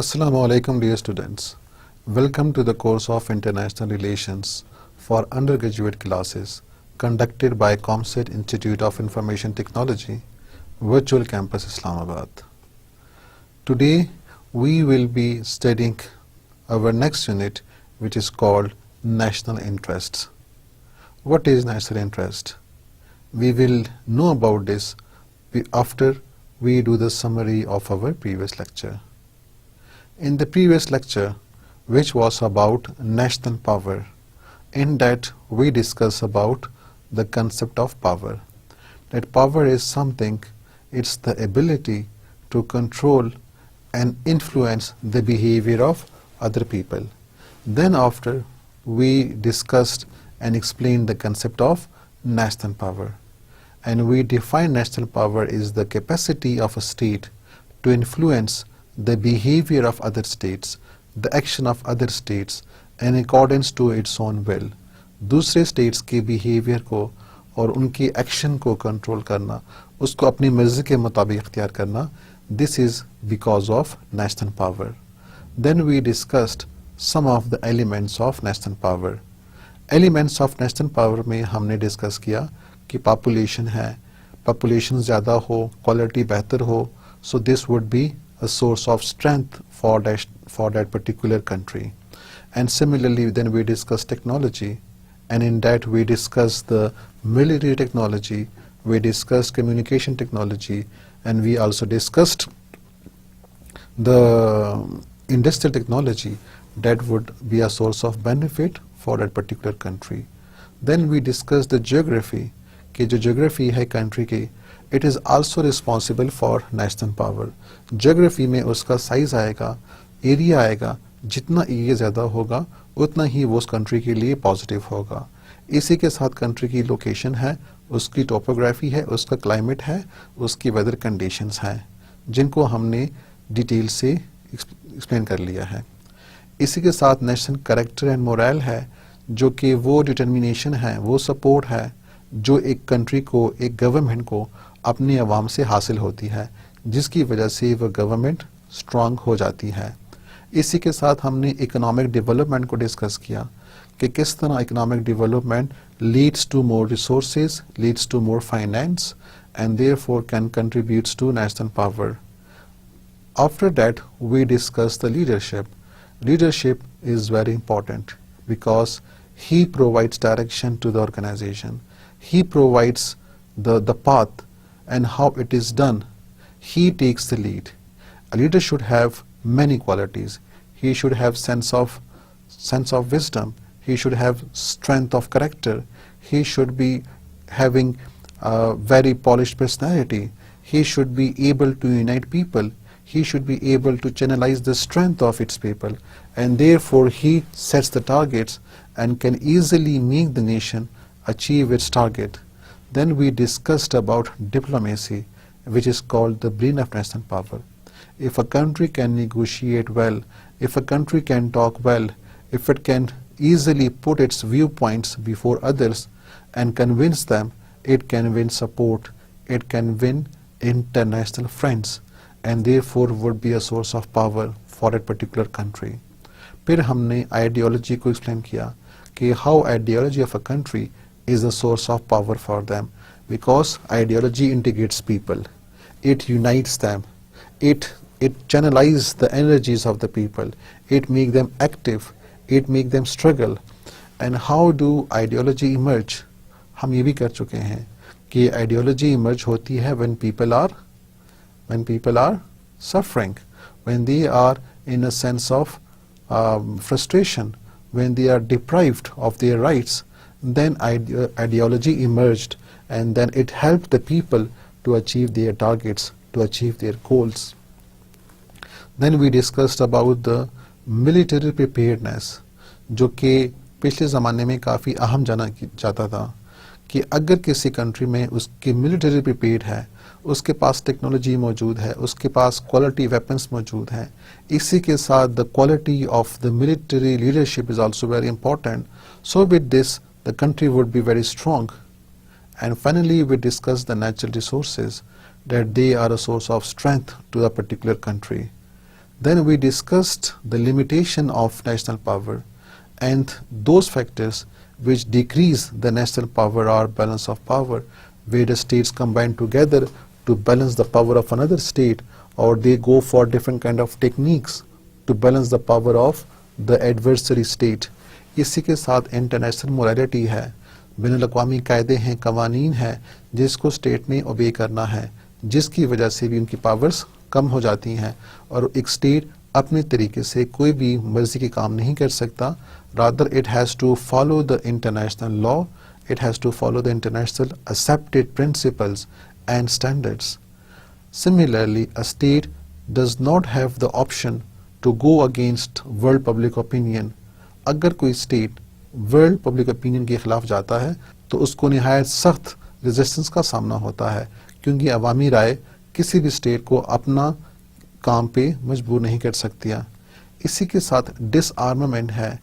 Assalamu alaikum dear students. Welcome to the course of International Relations for undergraduate classes conducted by ComSet Institute of Information Technology, Virtual Campus Islamabad. Today we will be studying our next unit, which is called National Interests. What is national interest? We will know about this after we do the summary of our previous lecture. In the previous lecture, which was about national power, in that we discuss about the concept of power. That power is something, it's the ability to control and influence the behavior of other people. Then after, we discussed and explained the concept of national power. And we define national power is the capacity of a state to influence the behavior of other states, the action of other states in accordance to its own will. दूसरे states के behavior को और उनकी action को control करना, उसको अपनी मर्जी के मुताबिक इख्तियार करना, this is because of national power. Then we discussed some of the elements of national power. Elements of national power में हमने discuss किया कि population है, population ज़्यादा हो, quality बेहतर हो, so this would be a source of strength for that particular country. And similarly, then we discuss technology, and in that we discuss the military technology, we discussed communication technology, and we also discussed the industrial technology that would be a source of benefit for that particular country. Then we discussed the geography, कि जो geography है country की, it is also responsible for national power. Geography में उसका size आएगा, area आएगा, जितना area ज़्यादा होगा उतना ही वो उस country के लिए positive होगा. इसी के साथ country की location है, उसकी topography है, उसका climate है, उसकी weather conditions हैं, जिनको हमने detail से explain कर लिया है. इसी के साथ national character and morale है, जो कि वो determination है, वो support है, जो एक country को, एक government को अपनी आवाम से हासिल होती है, जिसकी वजह से वह गवर्नमेंट स्ट्रांग हो जाती है. इसी के साथ हमने इकोनॉमिक डेवलपमेंट को डिस्कस किया कि किस तरह economic development leads to more resources, leads to more finance and therefore can contributes to national power. After that we discuss the leadership. Leadership is very important because he provides direction to the organization. He provides the path and how it is done. He takes the lead. A leader should have many qualities. He should have sense of wisdom. He should have strength of character. He should be having a very polished personality. He should be able to unite people. He should be able to channelize the strength of its people, and therefore he sets the targets and can easily make the nation achieve its target. Then we discussed about diplomacy, which is called the brain of national power. If a country can negotiate well, if a country can talk well, if it can easily put its viewpoints before others and convince them, it can win support, it can win international friends, and therefore would be a source of power for that particular country. फिर हमने ideology को explain किया कि how ideology of a country is a source of power for them, because ideology integrates people, it unites them, it channelizes the energies of the people, it makes them active, it makes them struggle. And how do ideology emerge? हम ये भी कर चुके हैं कि ideology emerge होती है when people are suffering, when they are in a sense of frustration, when they are deprived of their rights, then ideology emerged, and then it helped the people to achieve their targets, to achieve their goals. Then we discussed about the military preparedness, जो कि पिछले ज़माने में काफ़ी अहम जाना जाता था कि अगर किसी कंट्री में उसकी मिलिट्री प्रिपेयर्ड है, उसके पास टेक्नोलॉजी मौजूद है, उसके पास क्वालिटी वेपन्स मौजूद हैं, इसी के साथ the quality of the military leadership is also very important. So with this the country would be very strong. And finally, we discuss the natural resources, that they are a source of strength to a particular country. Then we discussed the limitation of national power and those factors which decrease the national power or balance of power, where the states combine together to balance the power of another state, or they go for different kind of techniques to balance the power of the adversary state. इसी के साथ international morality है, बैनुल-अक़वामी कायदे हैं, कवानीन है जिसको state ने ओबे करना है, जिसकी वजह से भी उनकी पावर्स कम हो जाती हैं और एक स्टेट अपने तरीके से कोई भी मर्जी के काम नहीं कर सकता. Rather it has to follow the international law, it has to follow the international accepted principles and standards. Similarly, a state does not have the option to go against world public opinion. अगर कोई state world public opinion के खिलाफ जाता है तो उसको निहायत सख्त रेजिस्टेंस का सामना होता है, क्योंकि अवामी राय किसी भी स्टेट को अपना काम पे मजबूर नहीं कर सकती है. इसी के साथ डिसआर्मामेंट है.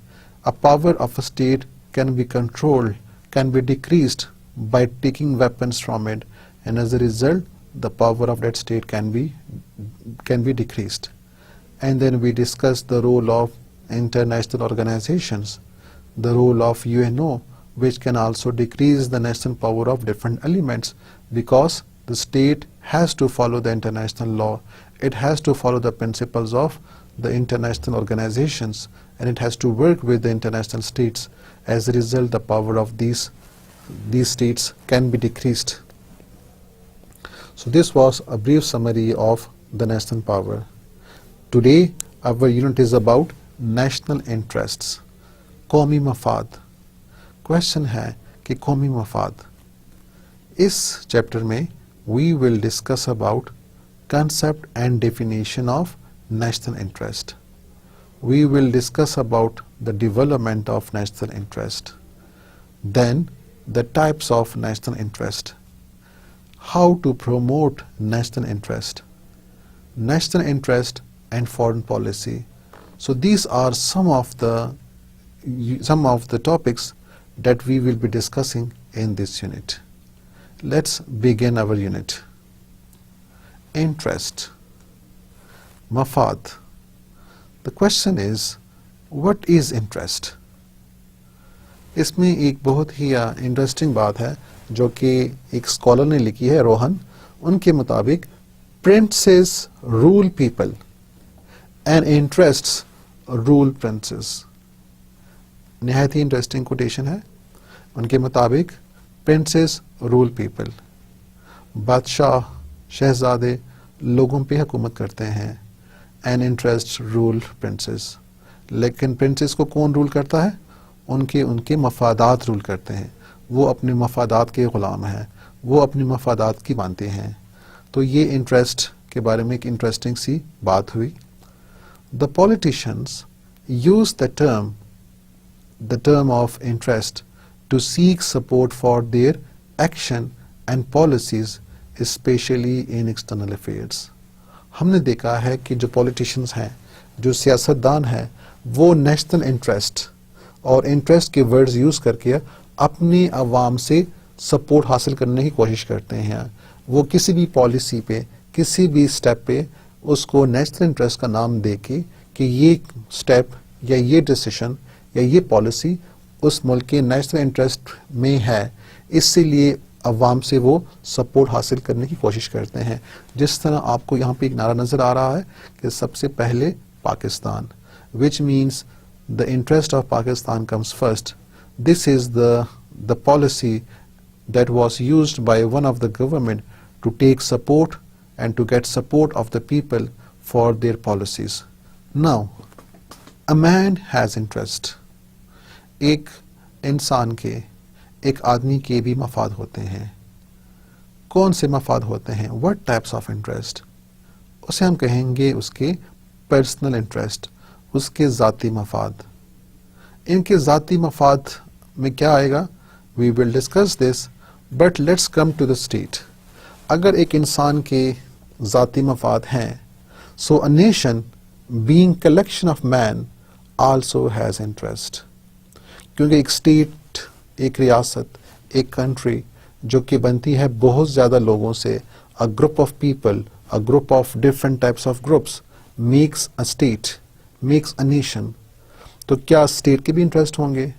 A power of a state can be controlled, can be decreased by taking weapons from it, and as a result the power of that state can be decreased. And then we discussed the role of international organizations, the role of UNO, which can also decrease the national power of different elements, because the state has to follow the international law, it has to follow the principles of the international organizations, and it has to work with the international states. As a result, the power of these states can be decreased. So this was a brief summary of the national power. Today our unit is about national interests, कौमी मफाद. Question है कि कौमी मफाद. इस chapter में we will discuss about concept and definition of national interest. We will discuss about the development of national interest. Then the types of national interest. How to promote national interest, national interest and foreign policy. So these are some of the topics that we will be discussing in this unit. Let's begin our unit. Interest, mafad. The question is, what is interest? इसमें एक बहुत ही interesting बात है जो कि एक scholar ने लिखी है, रोहन. उनके मुताबिक princess rule people and interests rule princess. निहायत ही इंटरेस्टिंग कोटेशन है. उनके मुताबिक प्रिंसेस रूल पीपल, बादशाह शहजादे लोगों पे हुकूमत करते हैं, एंड इंटरेस्ट रूल प्रिंसेस. लेकिन प्रिंसेस को कौन रूल करता है? उनके मफादात रूल करते हैं. वो अपने मफादात के ग़ुलाम हैं, वो अपने मफादात की मानते हैं. तो ये इंटरेस्ट के बारे में एक इंटरेस्टिंग सी बात हुई. The politicians use the term of interest to seek support for their action and policies, especially in external affairs. हमने देखा है कि जो पॉलिटिशियंस हैं, जो सियासतदान हैं, वो नेशनल इंटरेस्ट और इंटरेस्ट के वर्ड्स यूज करके अपनी आवाम से सपोर्ट हासिल करने की कोशिश करते हैं. वो किसी भी पॉलिसी पे, किसी भी स्टेप पे उसको नेशनल इंटरेस्ट का नाम दे के कि ये स्टेप या ये डिसीजन या ये पॉलिसी उस मुल्क के नेशनल इंटरेस्ट में है, इसीलिए अवाम से वो सपोर्ट हासिल करने की कोशिश करते हैं. जिस तरह आपको यहाँ पे एक नारा नज़र आ रहा है कि सबसे पहले Pakistan, which means the interest of Pakistan comes first. This is the policy that was used by one of the government to take support and to get support of the people for their policies. Now, a man has interest. एक इंसान के, एक आदमी के भी मफाद होते हैं. कौन से मफाद होते हैं? What types of interest? उसे हम कहेंगे उसके पर्सनल इंटरेस्ट, उसके ज़ाती मफाद. इनके ज़ाती मफाद में क्या आएगा? We will discuss this, but let's come to the state. अगर एक इंसान के ज़ाती मफाद हैं, so a nation being collection of man also has interest. क्योंकि एक स्टेट, एक रियासत, एक कंट्री जो कि बनती है बहुत ज़्यादा लोगों से, a group of people, a group of different types of groups, makes a state, makes a nation, तो क्या स्टेट के भी इंटरेस्ट होंगे?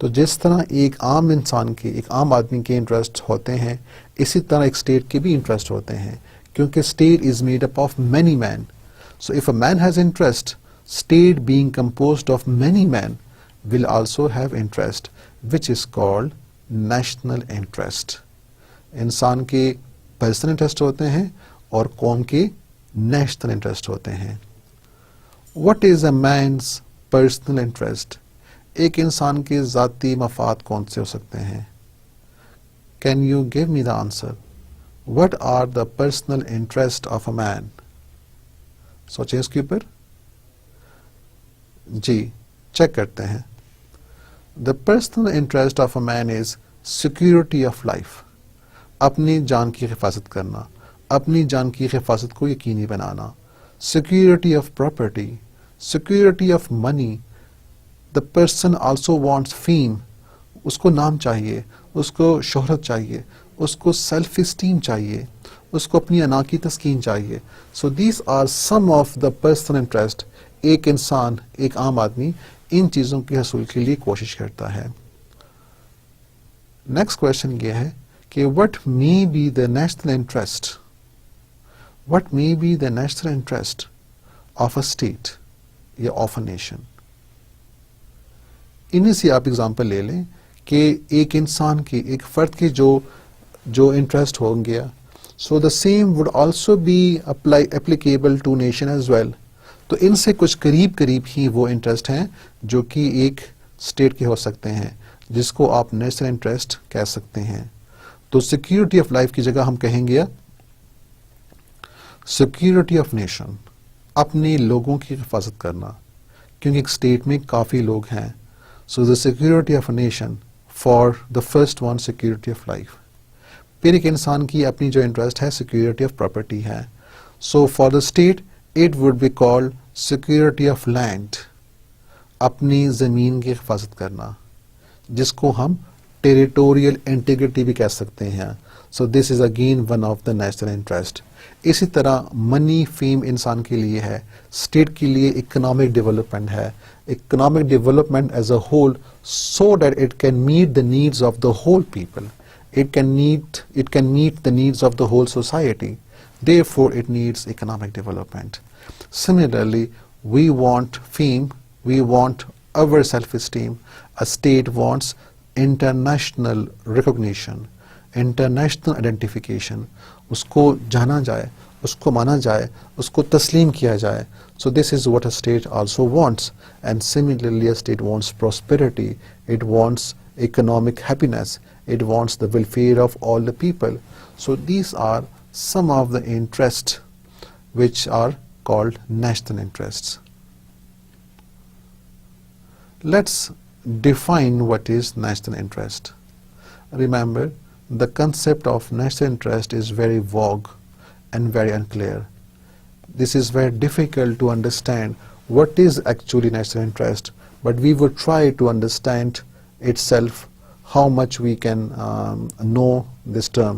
तो जिस तरह एक आम इंसान के, एक आम आदमी के इंटरेस्ट होते हैं, इसी तरह एक स्टेट के भी इंटरेस्ट होते हैं, क्योंकि state is made up of many man. So if a man has interest, state being composed of many men will also have interest, which is called national interest. इंसान के पर्सनल इंटरेस्ट होते हैं और कौम के नेशनल इंटरेस्ट होते हैं. What is a man's personal interest? एक इंसान के ज़ाती मफाद कौन से हो सकते हैं? Can you give me the answer? What are the personal interest of a man? सोचें इसके ऊपर. जी, चेक करते हैं. The personal interest of a man is security of life. अपनी जान की हिफाजत करना, अपनी जान की हिफाजत को यकीनी बनाना. Security of property, security of money. The person also wants fame. उसको नाम चाहिए, उसको शोहरत चाहिए, उसको सेल्फ इस्टीम चाहिए, उसको अपनी अना की तस्कीन चाहिए. So these are some of the personal interest. एक इंसान, एक आम आदमी इन चीज़ों के हसूल के लिए कोशिश करता है. नेक्स्ट क्वेश्चन ये है कि what may be the national interest, what may be the national interest of a state या ऑफ अ नेशन. इन्हीं से आप एग्जांपल ले लें कि एक इंसान की, एक फर्द के जो इंटरेस्ट होंगे, so the same would also be applicable to nation as well. तो इनसे कुछ करीब करीब ही वो इंटरेस्ट हैं जो कि एक स्टेट के हो सकते हैं, जिसको आप नेशनल इंटरेस्ट कह सकते हैं. तो सिक्योरिटी ऑफ लाइफ की जगह हम कहेंगे सिक्योरिटी ऑफ नेशन, अपने लोगों की हिफाजत करना, क्योंकि एक स्टेट में काफ़ी लोग हैं. So the security of a nation, for the first one security of life. फिर एक इंसान की अपनी जो इंटरेस्ट है सिक्योरिटी ऑफ प्रॉपर्टी है. So for the state it would be called security of land, अपनी ज़मीन की हिफाजत करना, जिसको हम टेरिटोरियल इंटीग्रिटी भी कह सकते हैं. So this is again one of the national interest. इसी तरह मनी फेम इंसान के लिए है, स्टेट के लिए इकोनॉमिक डेवलपमेंट है. Economic development as a whole, so that it can meet the needs of the whole people. It can meet the needs of the whole society. Therefore, it needs economic development. Similarly, we want fame, we want our self-esteem. A state wants international recognition, international identification. उसको जाना जाए, उसको माना जाए, उसको तस्लीम किया जाए. So this is what a state also wants. And similarly, a state wants prosperity. It wants economic happiness. It wants the welfare of all the people. So these are some of the interests which are called national interests. Let's define what is national interest. Remember, the concept of national interest is very vague and very unclear. This is very difficult to understand what is actually national interest, but we would try to understand itself, how much we can know this term.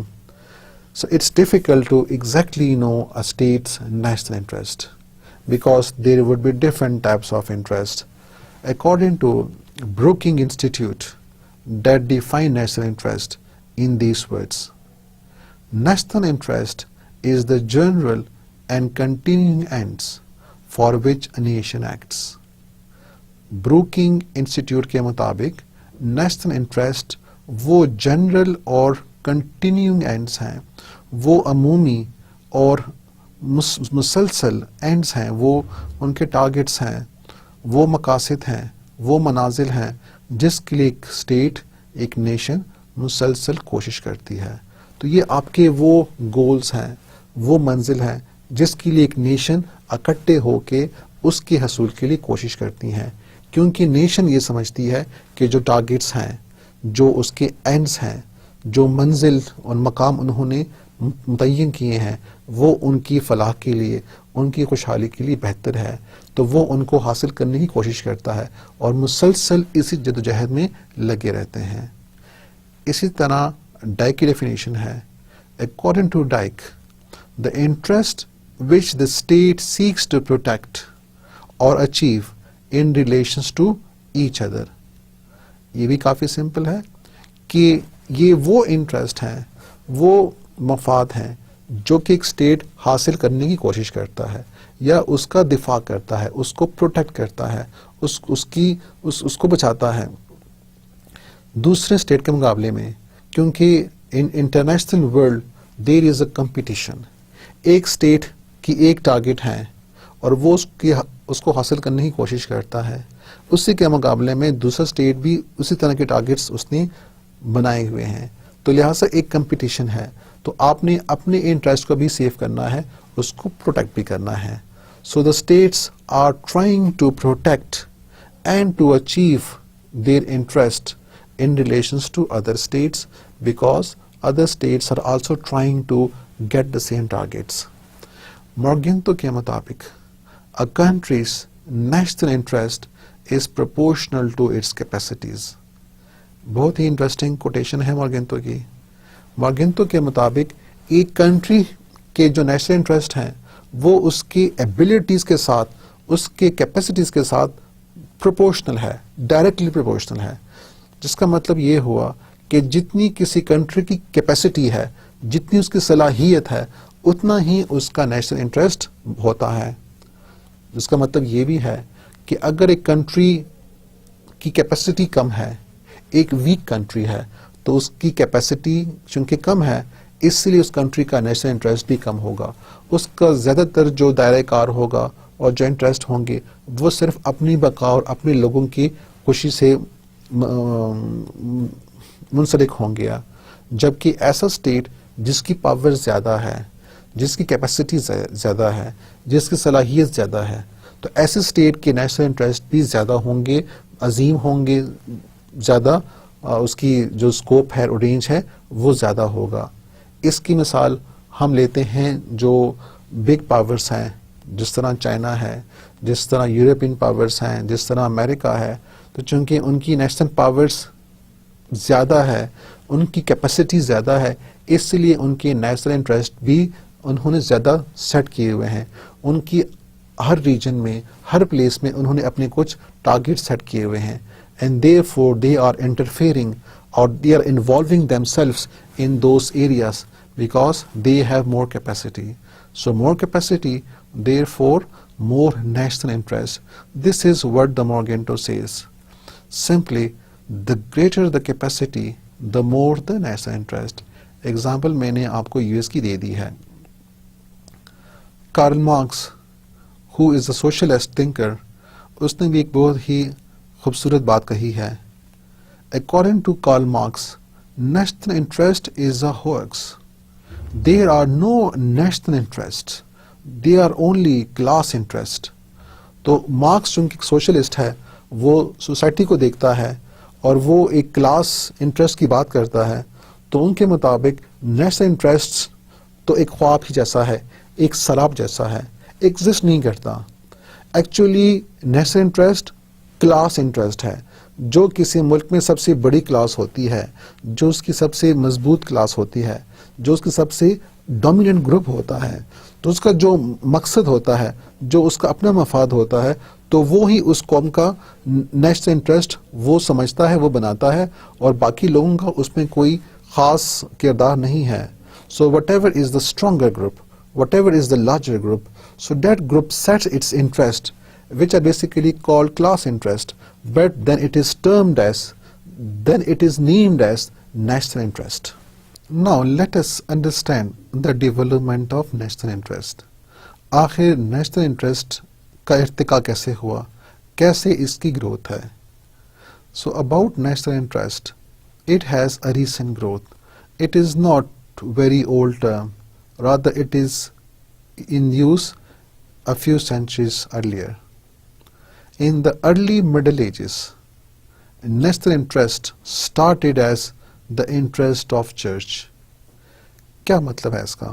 So it's difficult to exactly know a state's national interest because there would be different types of interest. According to Brookings Institute, that define national interest in these words: national interest is the general and continuing ends for which a nation acts. Brookings Institute के मुताबिक national interest वो general और continuing ends हैं, वो अमूमी और मुसलसल ends हैं, वो उनके टारगेट्स हैं, वो मकासद हैं, वो मनाजिल हैं जिसके लिए एक स्टेट, एक नेशन मुसलसल कोशिश करती है. तो ये आपके वो गोल्स हैं, वो मंजिल हैं जिसके लिए एक नेशन इकट्ठे होके उसके हसूल के लिए कोशिश करती हैं. क्योंकि नेशन ये समझती है कि जो टारगेट्स हैं, जो उसके एंड्स हैं, जो मंजिल और मकाम उन्होंने मुतय्यन किए हैं, वो उनकी फलाह के लिए, उनकी खुशहाली के लिए बेहतर है, तो वो उनको हासिल करने की कोशिश करता है और मुसलसल इसी जदोजहद में लगे रहते हैं. इसी तरह डाइक की डेफिनेशन है. According to Dyke, the interest which the state seeks to protect or achieve in relations to each other. ये भी काफ़ी सिंपल है कि ये वो इंटरेस्ट हैं, वो मफाद हैं जो कि एक स्टेट हासिल करने की कोशिश करता है या उसका दिफा करता है, उसको प्रोटेक्ट करता है, उसको बचाता है दूसरे स्टेट के मुकाबले में, क्योंकि in international world there is a competition. एक स्टेट की एक टारगेट है और वो उसको हासिल करने की कोशिश करता है, उसी के मुकाबले में दूसरा स्टेट भी उसी तरह के टारगेट्स उसने बनाए हुए हैं, तो लिहाजा एक कंपटीशन है. तो आपने अपने इंटरेस्ट को भी सेव करना है, उसको प्रोटेक्ट भी करना है. So the states are trying to protect and to achieve their interest in relations to other states because other states are also trying to get the same targets. Morgenthau के मुताबिक a country's national interest is proportional to its capacities. बहुत ही interesting quotation है मॉर्गेंथो की. मॉर्गेंथो के मुताबिक एक country के जो नेशनल इंटरेस्ट हैं वो उसकी एबिलिटीज़ के साथ, उसके कैपेसिटीज़ के साथ प्रोपोर्शनल है, डायरेक्टली प्रोपोर्शनल है. जिसका मतलब ये हुआ कि जितनी किसी कंट्री की कैपेसिटी है, जितनी उसकी सलाहियत है, उतना ही उसका नेशनल इंटरेस्ट होता है. जिसका मतलब ये भी है कि अगर एक कंट्री की कैपेसिटी कम है, एक वीक कंट्री है, तो उसकी कैपेसिटी चूंकि कम है इसलिए उस कंट्री का नेशनल इंटरेस्ट भी कम होगा. उसका ज़्यादातर जो दायरा कार होगा और जो इंटरेस्ट होंगे वो सिर्फ अपनी बका और अपने लोगों की खुशी से मुंसलिक होंगे. जबकि ऐसा स्टेट जिसकी पावर ज़्यादा है, जिसकी कैपेसिटी ज़्यादा है, जिसकी सलाहियत ज़्यादा है, तो ऐसे स्टेट के नेशनल इंटरेस्ट भी ज़्यादा होंगे, अजीम होंगे, ज़्यादा उसकी जो स्कोप है और रेंज है वो ज़्यादा होगा. इसकी मिसाल हम लेते हैं जो बिग पावर्स हैं, जिस तरह चाइना है, जिस तरह यूरोपियन पावर्स हैं, जिस तरह अमेरिका है. तो चूँकि उनकी नेशनल पावर्स ज़्यादा है, उनकी कैपेसिटी ज़्यादा है, इसलिए उनके नेशनल इंटरेस्ट भी उन्होंने ज़्यादा सेट किए हुए हैं. उनकी हर रीजन में, हर प्लेस में उन्होंने अपने कुछ टारगेट सेट किए हुए हैं. And therefore they are interfering और they are involving themselves in those areas because they have more capacity. So more capacity, therefore more national interest. This is what the Morgenthau says. Simply, the greater the capacity, the more the national interest. Example मैंने आपको US की दे दी है. Karl Marx, who is a socialist thinker, उसने भी एक बहुत ही खूबसूरत बात कही है. According to Karl Marx, national interest is a hoax. There are no national interests. They are only class interest. तो मार्क्स चूंकि सोशलिस्ट है, वो सोसाइटी को देखता है और वो एक क्लास इंटरेस्ट की बात करता है. तो उनके मुताबिक नेशनल इंटरेस्ट तो एक ख्वाब ही जैसा है, एक शराब जैसा है, एग्जिस्ट नहीं करता. Actually national interest class interest है. जो किसी मुल्क में सबसे बड़ी क्लास होती है, जो उसकी सबसे मजबूत क्लास होती है, जो उसकी सबसे डोमिनेंट ग्रुप होता है, तो उसका जो मकसद होता है, जो उसका अपना मफाद होता है, तो वो ही उस कौम का नेशनल इंटरेस्ट वो समझता है, वो बनाता है, और बाकी लोगों का उसमें कोई ख़ास किरदार नहीं है. So what ever is the stronger group, what ever is the larger group, so that group sets it's interest which are basically called class interest, but then it is named as national interest. Now let us understand the development of national interest. आखिर national interest का इर्तिका कैसे हुआ, कैसे इसकी growth है. So about national interest, it has a recent growth. It is not very old term, rather it is in use a few centuries earlier. In the early Middle Ages, national interest started as the interest of church. क्या मतलब है इसका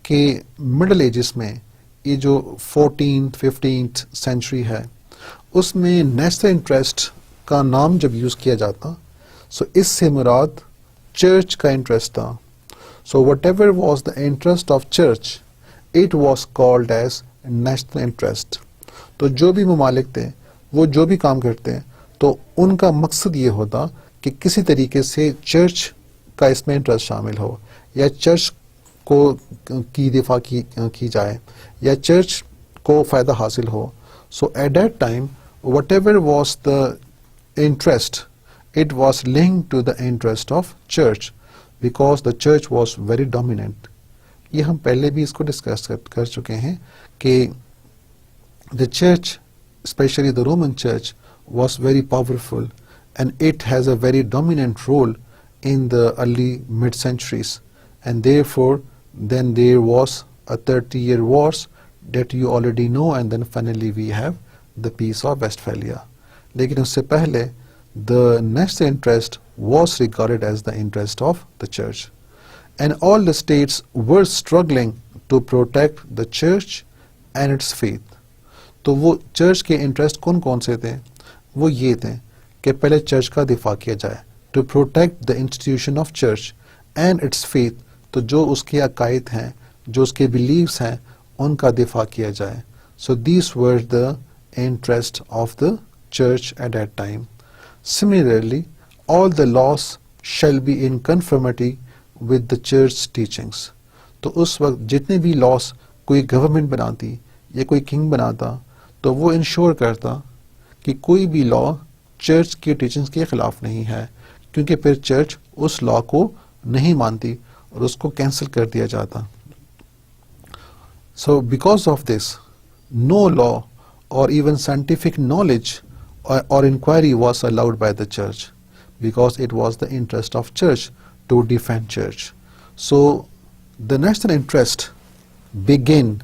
कि middle edges में, ये जो 14th 15th century है, उसमें नेशनल इंटरेस्ट का नाम जब यूज़ किया जाता, सो इससे मुराद चर्च का इंटरेस्ट था. So what ever was the interest of church it was called as national interest. तो जो भी ममालिक थे वो जो भी काम करते हैं तो उनका मकसद ये होता कि किसी तरीके से चर्च का इसमें इंटरेस्ट शामिल हो या चर्च को की दिफा की जाए या चर्च को फ़ायदा हासिल हो. So at that time whatever was the interest, it was linked to the interest of church because the church was very dominant. ये हम पहले भी इसको डिस्कस कर चुके हैं कि the church, especially the Roman church, was very powerful and it has a very dominant role in the early mid-centuries, and therefore then there was a 30-year wars that you already know, and then finally we have the Peace of Westphalia. लेकिन उससे पहले the national interest was regarded as the interest of the church, and all the states were struggling to protect the church and its faith. तो वो church के interest कौन कौन से थे? वो ये थे कि पहले चर्च का दिफा किया जाए, to protect the institution of church and its faith. तो जो उसके अकायद हैं, जो उसके beliefs हैं, उनका दिफा किया जाए. So these were the interest of the church at that time. Similarly, all the laws shall be in conformity with the church teachings. तो उस वक्त जितने भी laws कोई government बनाती या कोई king बनाता तो वो इंश्योर करता कि कोई भी law चर्च की टीचिंग्स के खिलाफ नहीं है, क्योंकि फिर चर्च उस लॉ को नहीं मानती और उसको कैंसिल कर दिया जाता. So because of this, no law or even scientific knowledge or inquiry was allowed by the church, because it was the interest of church to defend church. So the national interest began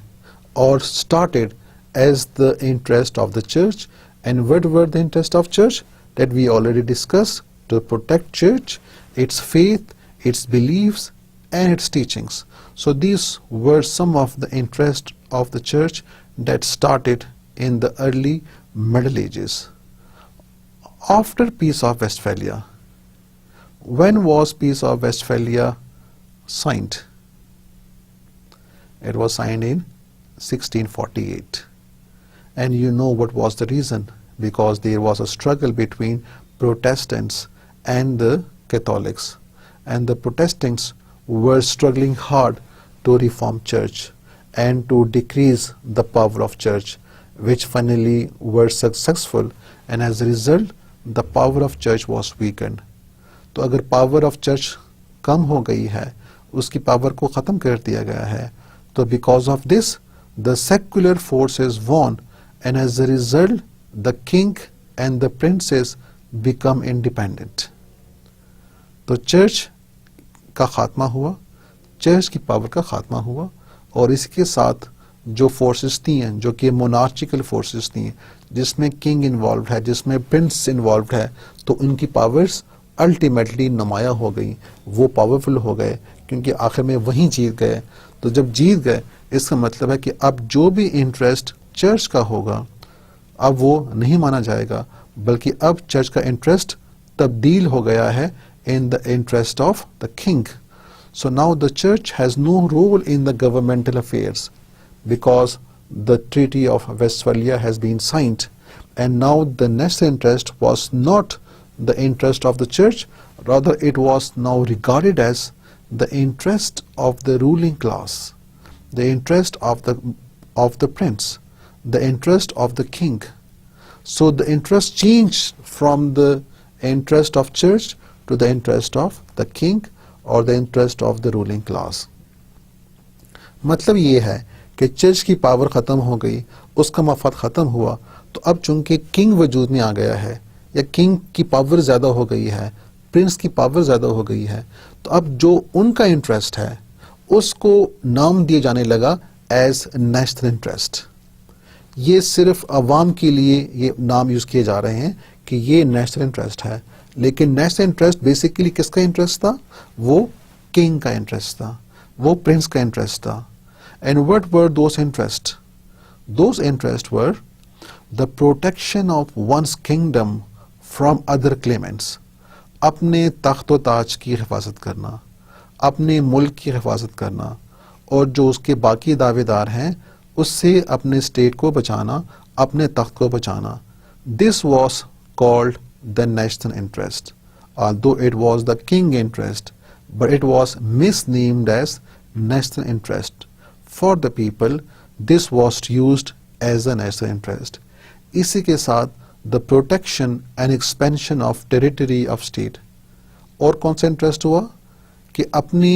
or started as the interest of the church. And what were the interest of church? That we already discussed, to protect church, its faith, its beliefs and its teachings. So these were some of the interest of the church that started in the early Middle Ages. After Peace of Westphalia, when was Peace of Westphalia signed? It was signed in 1648. And you know what was the reason? Because there was a struggle between Protestants and the Catholics. And the Protestants were struggling hard to reform church and to decrease the power of church, which finally were successful, and as a result the power of church was weakened. तो अगर power of church कम हो गई है, उसकी power को ख़त्म कर दिया गया है, तो because of this the secular forces won, and as a result the king and the princes become independent. तो चर्च का खात्मा हुआ, चर्च की पावर का खात्मा हुआ, और इसके साथ जो फोर्सेस थी हैं, जो कि मोनार्चिकल फोर्सेस थी, जिसमें किंग इन्वॉल्व है, जिसमें प्रिंस इन्वॉल्व है, तो उनकी पावर्स अल्टीमेटली नुमाया हो गई, वो पावरफुल हो गए, क्योंकि आखिर में वहीं जीत गए. तो जब जीत गए, इसका मतलब है कि अब जो भी इंटरेस्ट चर्च का होगा अब वो नहीं माना जाएगा, बल्कि अब चर्च का इंटरेस्ट तब्दील हो गया है in the interest of the king. So now the church has no role in the governmental affairs, because the Treaty of Westphalia has been signed, and now the national interest was not the interest of the church, rather it was now regarded as the interest of the ruling class, the interest of the prince, the interest of the king. So the interest changed from the interest of church to the interest of the king or the interest of the ruling class. मतलब ये है कि church की power ख़त्म हो गई, उसका मफाद ख़त्म हुआ, तो अब चूंकि किंग वजूद में आ गया है या किंग की पावर ज़्यादा हो गई है, प्रिंस की पावर ज़्यादा हो गई है, तो अब जो उनका इंटरेस्ट है उसको नाम दिया जाने लगा एज नेशनल इंटरेस्ट. ये सिर्फ अवाम के लिए ये नाम यूज़ किए जा रहे हैं कि ये नेशनल इंटरेस्ट है, लेकिन नेशनल इंटरेस्ट बेसिकली किसका इंटरेस्ट था? वो किंग का इंटरेस्ट था, वो प्रिंस का इंटरेस्ट था. And what were those interest? Those interest were the protection of one's kingdom from other claimants. अपने तख्त व ताज की हिफाजत करना, अपने मुल्क की हिफाजत करना, और जो उसके बाकी दावेदार हैं उससे अपने स्टेट को बचाना, अपने तख्त को बचाना. This was called the national interest. Although it was the king interest, but it was misnamed as national interest. For the people, this was used as a national interest. इसी के साथ the protection and expansion of territory of state. और कौन सा interest हुआ कि अपनी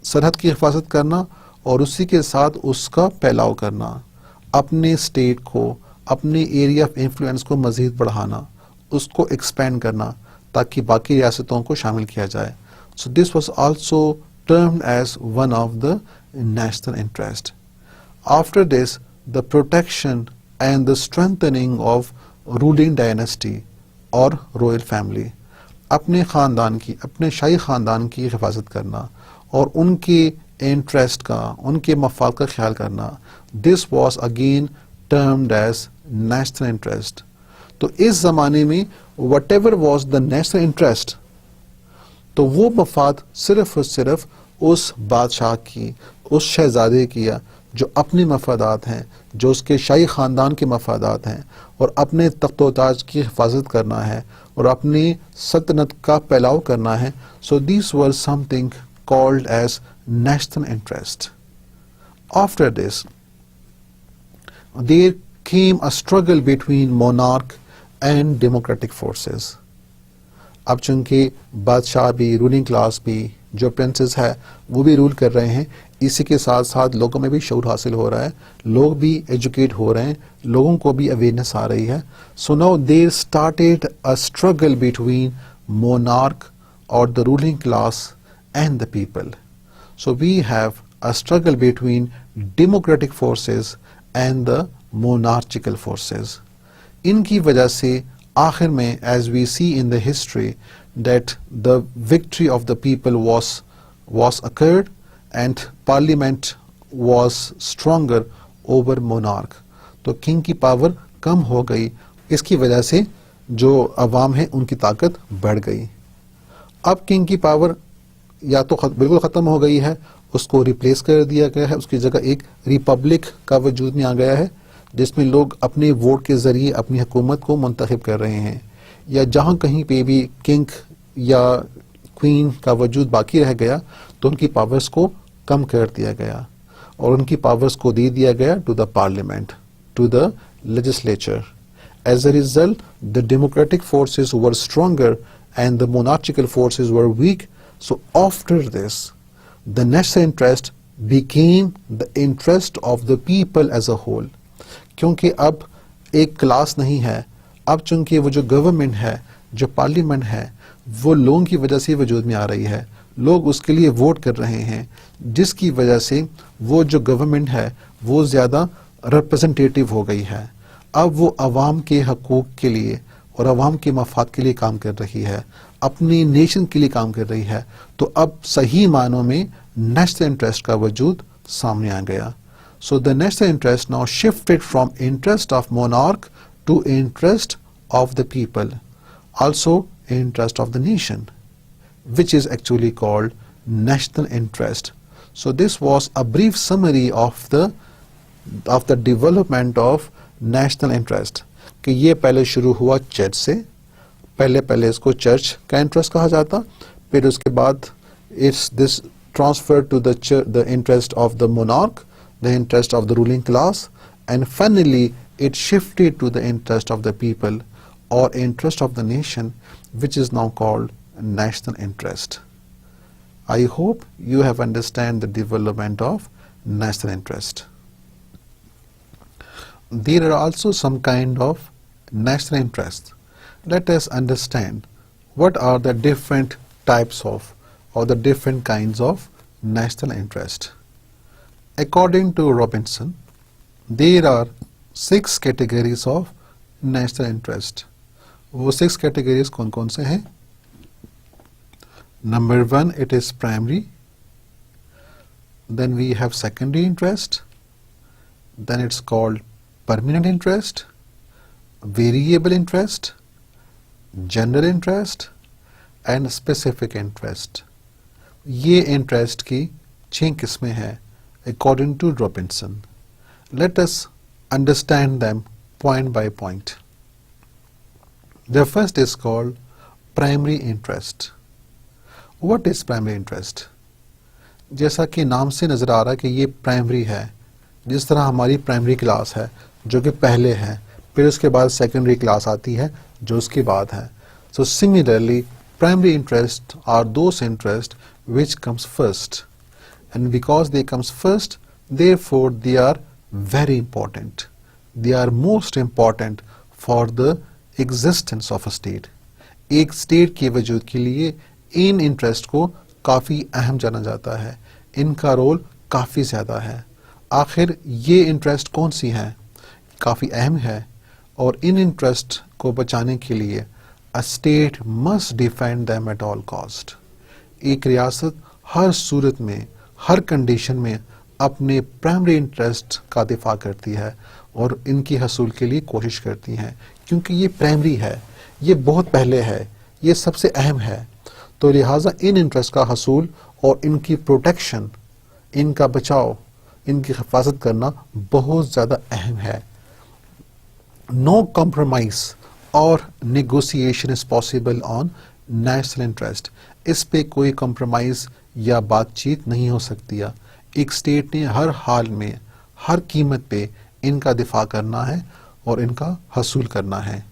सरहद की हिफाजत करना और उसी के साथ उसका फैलाव करना, अपने स्टेट को, अपने एरिया ऑफ इन्फ्लुएंस को मज़ीद बढ़ाना, उसको एक्सपेंड करना ताकि बाकी रियासतों को शामिल किया जाए. So this was also termed as one of the national interest. After this the protection and the strengthening of ruling dynasty और रॉयल फैमिली. अपने ख़ानदान की, अपने शाही ख़ानदान की हिफाजत करना और उनके इंटरेस्ट का, उनके मफाद का ख्याल करना. This was again termed as national interest. तो इस ज़माने में whatever was the national interest, तो वो मफाद सिर्फ और सिर्फ उस बादशाह की, उस शहजादे की जो अपने मफादात हैं, जो उसके शाही ख़ानदान के मफादात हैं और अपने तख्त-ओ-ताज की हिफाजत करना है और अपनी सल्तनत का फैलाव करना है. So this were something called as national interest. After this there came a struggle between monarch and democratic forces. अब चूंकि बादशाह भी, रूलिंग क्लास भी, जो प्रिंसेस है वो भी रूल कर रहे हैं, इसी के साथ साथ लोगों में भी शऊर हासिल हो रहा है, लोग भी एजुकेट हो रहे हैं, लोगों को भी अवेयरनेस आ रही है. So now there started a struggle between monarch और the ruling class and the people. So we have a struggle between democratic forces and the monarchical forces. इनकी वजह से आखिर में, as we see in the history, that the victory of the people was occurred and parliament was stronger over monarch. तो king की power कम हो गई, इसकी वजह से जो अवाम है उनकी ताकत बढ़ गई. अब किंग की पावर या तो बिल्कुल ख़त्म हो गई है, उसको रिप्लेस कर दिया गया है, उसकी जगह एक रिपब्लिक का वजूद में आ गया है जिसमें लोग अपने वोट के ज़रिए अपनी हुकूमत को मुंतखब कर रहे हैं. या जहाँ कहीं पे भी किंग या क्वीन का वजूद बाकी रह गया तो उनकी पावर्स को कम कर दिया गया और उनकी पावर्स को दे दिया गया to the parliament, to the legislature. As a result the democratic forces were stronger and the monarchical forces were weak. So after this the national interest became the interest of the people as a whole. क्योंकि अब एक class नहीं है, अब चूंकि वो जो government है, जो पार्लियामेंट है, वो लोगों की वजह से वजूद में आ रही है, लोग उसके लिए वोट कर रहे हैं, जिसकी वजह से वो जो गवर्नमेंट है वो ज़्यादा रिप्रेजेंटेटिव हो गई है. अब वो अवाम के हकूक़ के लिए और अवाम के मफाद के लिए काम कर रही है, अपनी नेशन के लिए काम कर रही है. तो अब सही मानों में नेशनल इंटरेस्ट का वजूद सामने आ गया. So the national interest now shifted from interest of monarch to interest of the people, also interest of the nation, which is actually called national interest. So this was a brief summary of the development of national interest. कि ये पहले शुरू हुआ church से, पहले इसको church का interest कहा जाता, फिर उसके बाद it's this transferred to the interest of the monarch, the interest of the ruling class, and finally it shifted to the interest of the people or interest of the nation, which is now called national interest. I hope you have understand the development of national interest. There are also some kind of national interest. Let us understand what are the different types of or the different kinds of national interest. According to Robinson, there are 6 categories of national interest. वो 6 categories कौन कौन से हैं? Number 1, it is primary. Then we have secondary interest. Then it's called permanent interest, variable interest, general interest and specific interest. ये interest की 6 किस्में हैं according to Robinson. Let us understand them point by point. The first is called primary interest. What is primary interest? जैसा कि नाम से नज़र आ रहा है कि ये प्राइमरी है, जिस तरह हमारी प्राइमरी क्लास है जो कि पहले है, फिर उसके बाद सेकेंडरी क्लास आती है जो उसके बाद है. So similarly, primary interests are those interests which comes first, and because they comes first, therefore they are very important. They are most important for the existence of a state. एक state के वजूद के लिए इन interest को काफ़ी अहम जाना जाता है, इनका रोल काफ़ी ज़्यादा है. आखिर ये इंटरेस्ट कौन सी हैं? काफ़ी अहम है, और इन इंटरेस्ट को बचाने के लिए a state must defend them at all cost. एक रियासत हर सूरत में, हर कंडीशन में अपने प्राइमरी इंटरेस्ट का दिफा करती है और इनकी हसूल के लिए कोशिश करती हैं, क्योंकि ये प्राइमरी है, ये बहुत पहले है, ये सबसे अहम है. तो लिहाजा इन इंटरेस्ट का हसूल और इनकी प्रोटेक्शन, इनका बचाव, इनकी हिफाजत करना बहुत ज़्यादा अहम है. नो कॉम्प्रोमाइज़ और negotiation is possible on national interest. इस पे कोई कॉम्प्रोमाइज़ या बातचीत नहीं हो सकती है. एक स्टेट ने हर हाल में, हर कीमत पे इनका दिफा करना है और इनका हसूल करना है.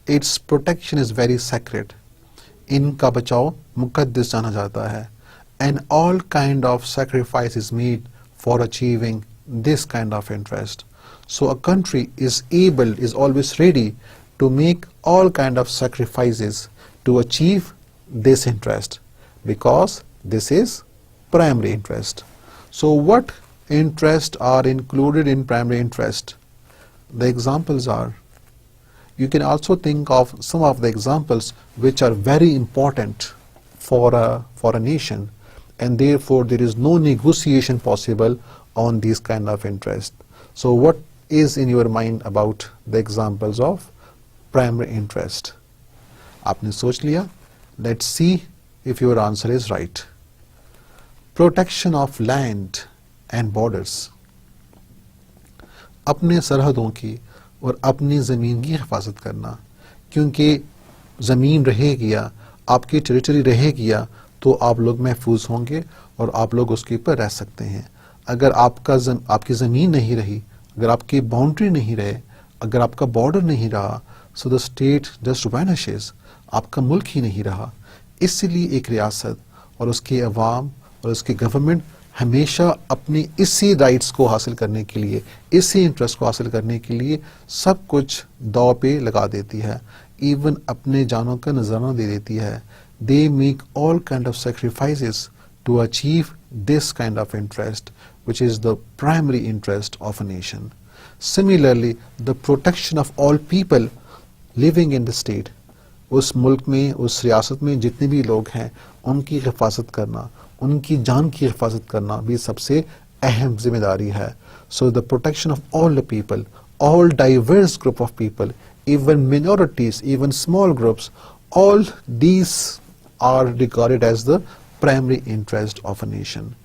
Its protection is very sacred. इनका बचाव मुकद्दस जाना जाता है. And all kind of sacrifice is made for achieving this kind of interest. So a country is always ready to make all kind of sacrifices to achieve this interest, because this is primary interest. So what interests are included in primary interest? The examples are, you can also think of some of the examples which are very important for a nation, and therefore there is no negotiation possible on these kind of interest. So what is in your mind about the examples of primary interest? आपने सोच लिया? Let's see if your answer is right. Protection of land and borders. अपने सरहदों की और अपनी ज़मीन की हिफाजत करना, क्योंकि ज़मीन रहेगी या आपकी टेरिटरी रहेगी या तो आप लोग महफूज होंगे और आप लोग उसके ऊपर रह सकते हैं. अगर आपकी ज़मीन नहीं रही, अगर आपकी बाउंड्री नहीं रहे, अगर आपका बॉर्डर नहीं रहा, so the state just vanishes, आपका मुल्क ही नहीं रहा. इसलिए एक रियासत और उसके अवाम और उसकी गवर्नमेंट हमेशा अपनी इसी राइट्स को हासिल करने के लिए, इसी इंटरेस्ट को हासिल करने के लिए सब कुछ दाव पे लगा देती है, इवन अपने जानों का नजराना दे देती है. They make all kind of sacrifices to achieve this kind of interest, which is the primary interest of a nation. Similarly, the protection of all people living in the state, उस मुल्क में, उस रियासत में जितने भी लोग हैं उनकी हिफाजत करना, उनकी जान की हिफाजत करना भी सबसे अहम जिम्मेदारी है. So the protection of all the people, all diverse group of people, even minorities, even small groups, all these are regarded as the primary interest of a nation.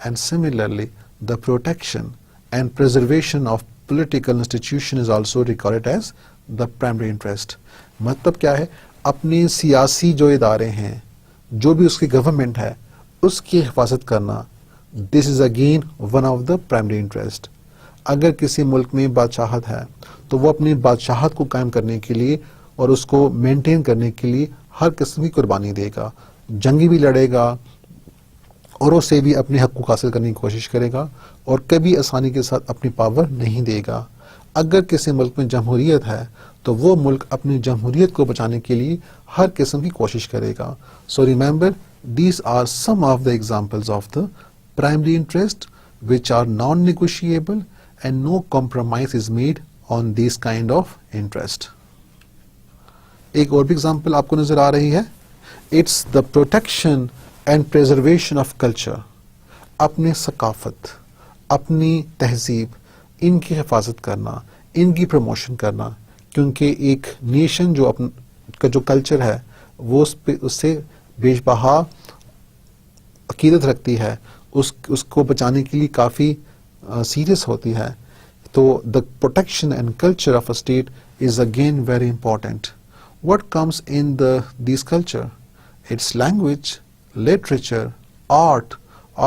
And similarly, the protection and preservation of political institution is also regarded as the primary interest. मतलब क्या है? अपने सियासी जो इदारे हैं, जो भी उसकी गवर्नमेंट है, उसकी हिफाजत करना, this is again one of the primary interest. अगर किसी मुल्क में बादशाहत है तो वो अपनी बादशाहत को कायम करने के लिए और उसको मेंटेन करने के लिए हर किस्म की कुर्बानी देगा, जंगी भी लड़ेगा, औरों से भी अपने हक को हासिल करने की कोशिश करेगा और कभी आसानी के साथ अपनी पावर नहीं देगा. अगर किसी मुल्क में जमहूरियत है तो वो मुल्क अपनी जमहूरियत को बचाने के लिए हर किस्म की कोशिश करेगा. So remember, these are some of the examples of the primary interest which are non-negotiable and no compromise is made on these kind of interest. एक और भी एग्जांपल आपको नजर आ रही है. It's the protection and preservation of culture. अपने सकाफत, अपनी तहजीब, इनकी हिफाजत करना, इनकी प्रमोशन करना, क्योंकि एक नेशन जो का जो कल्चर है वो उससे बेशबहा अकीदत रखती है उसको बचाने के लिए काफ़ी सीरियस होती है. तो the protection and culture of a state is again very important. What comes in these culture? It's language, literature, art,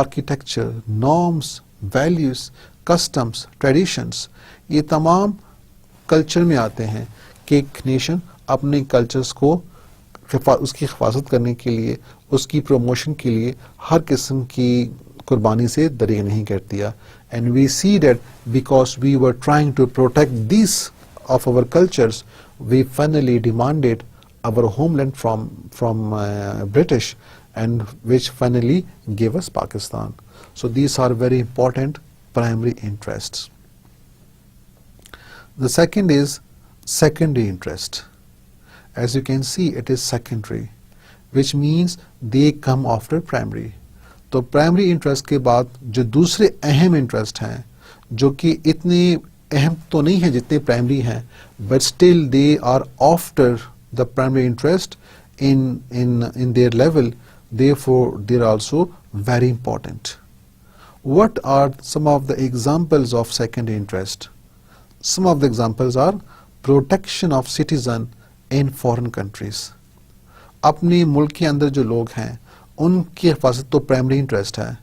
architecture, norms, values, customs, traditions. ये तमाम कल्चर में आते हैं कि एक नेशन अपने कल्चर्स को उसकी हिफाजत करने के लिए, उसकी प्रमोशन के लिए हर किस्म की कुर्बानी से दरेग नहीं करती है. And we see that because we were trying to protect these of our cultures, we finally demanded our homeland from British, and which finally gave us Pakistan. So these are very important primary interests. The second is secondary interest. As you can see, it is secondary, which means they come after primary. तो primary interest के बाद जो दूसरे अहम interest हैं, जो कि इतने अहम तो नहीं है जितने प्राइमरी हैं, but still they are after the primary interest in their level, therefore they are also very important. What are some of the examples of secondary interest? Some of the examples are protection of citizen in foreign countries. अपने मुल्क के अंदर जो लोग हैं उनकी हिफाजत तो प्राइमरी इंटरेस्ट है,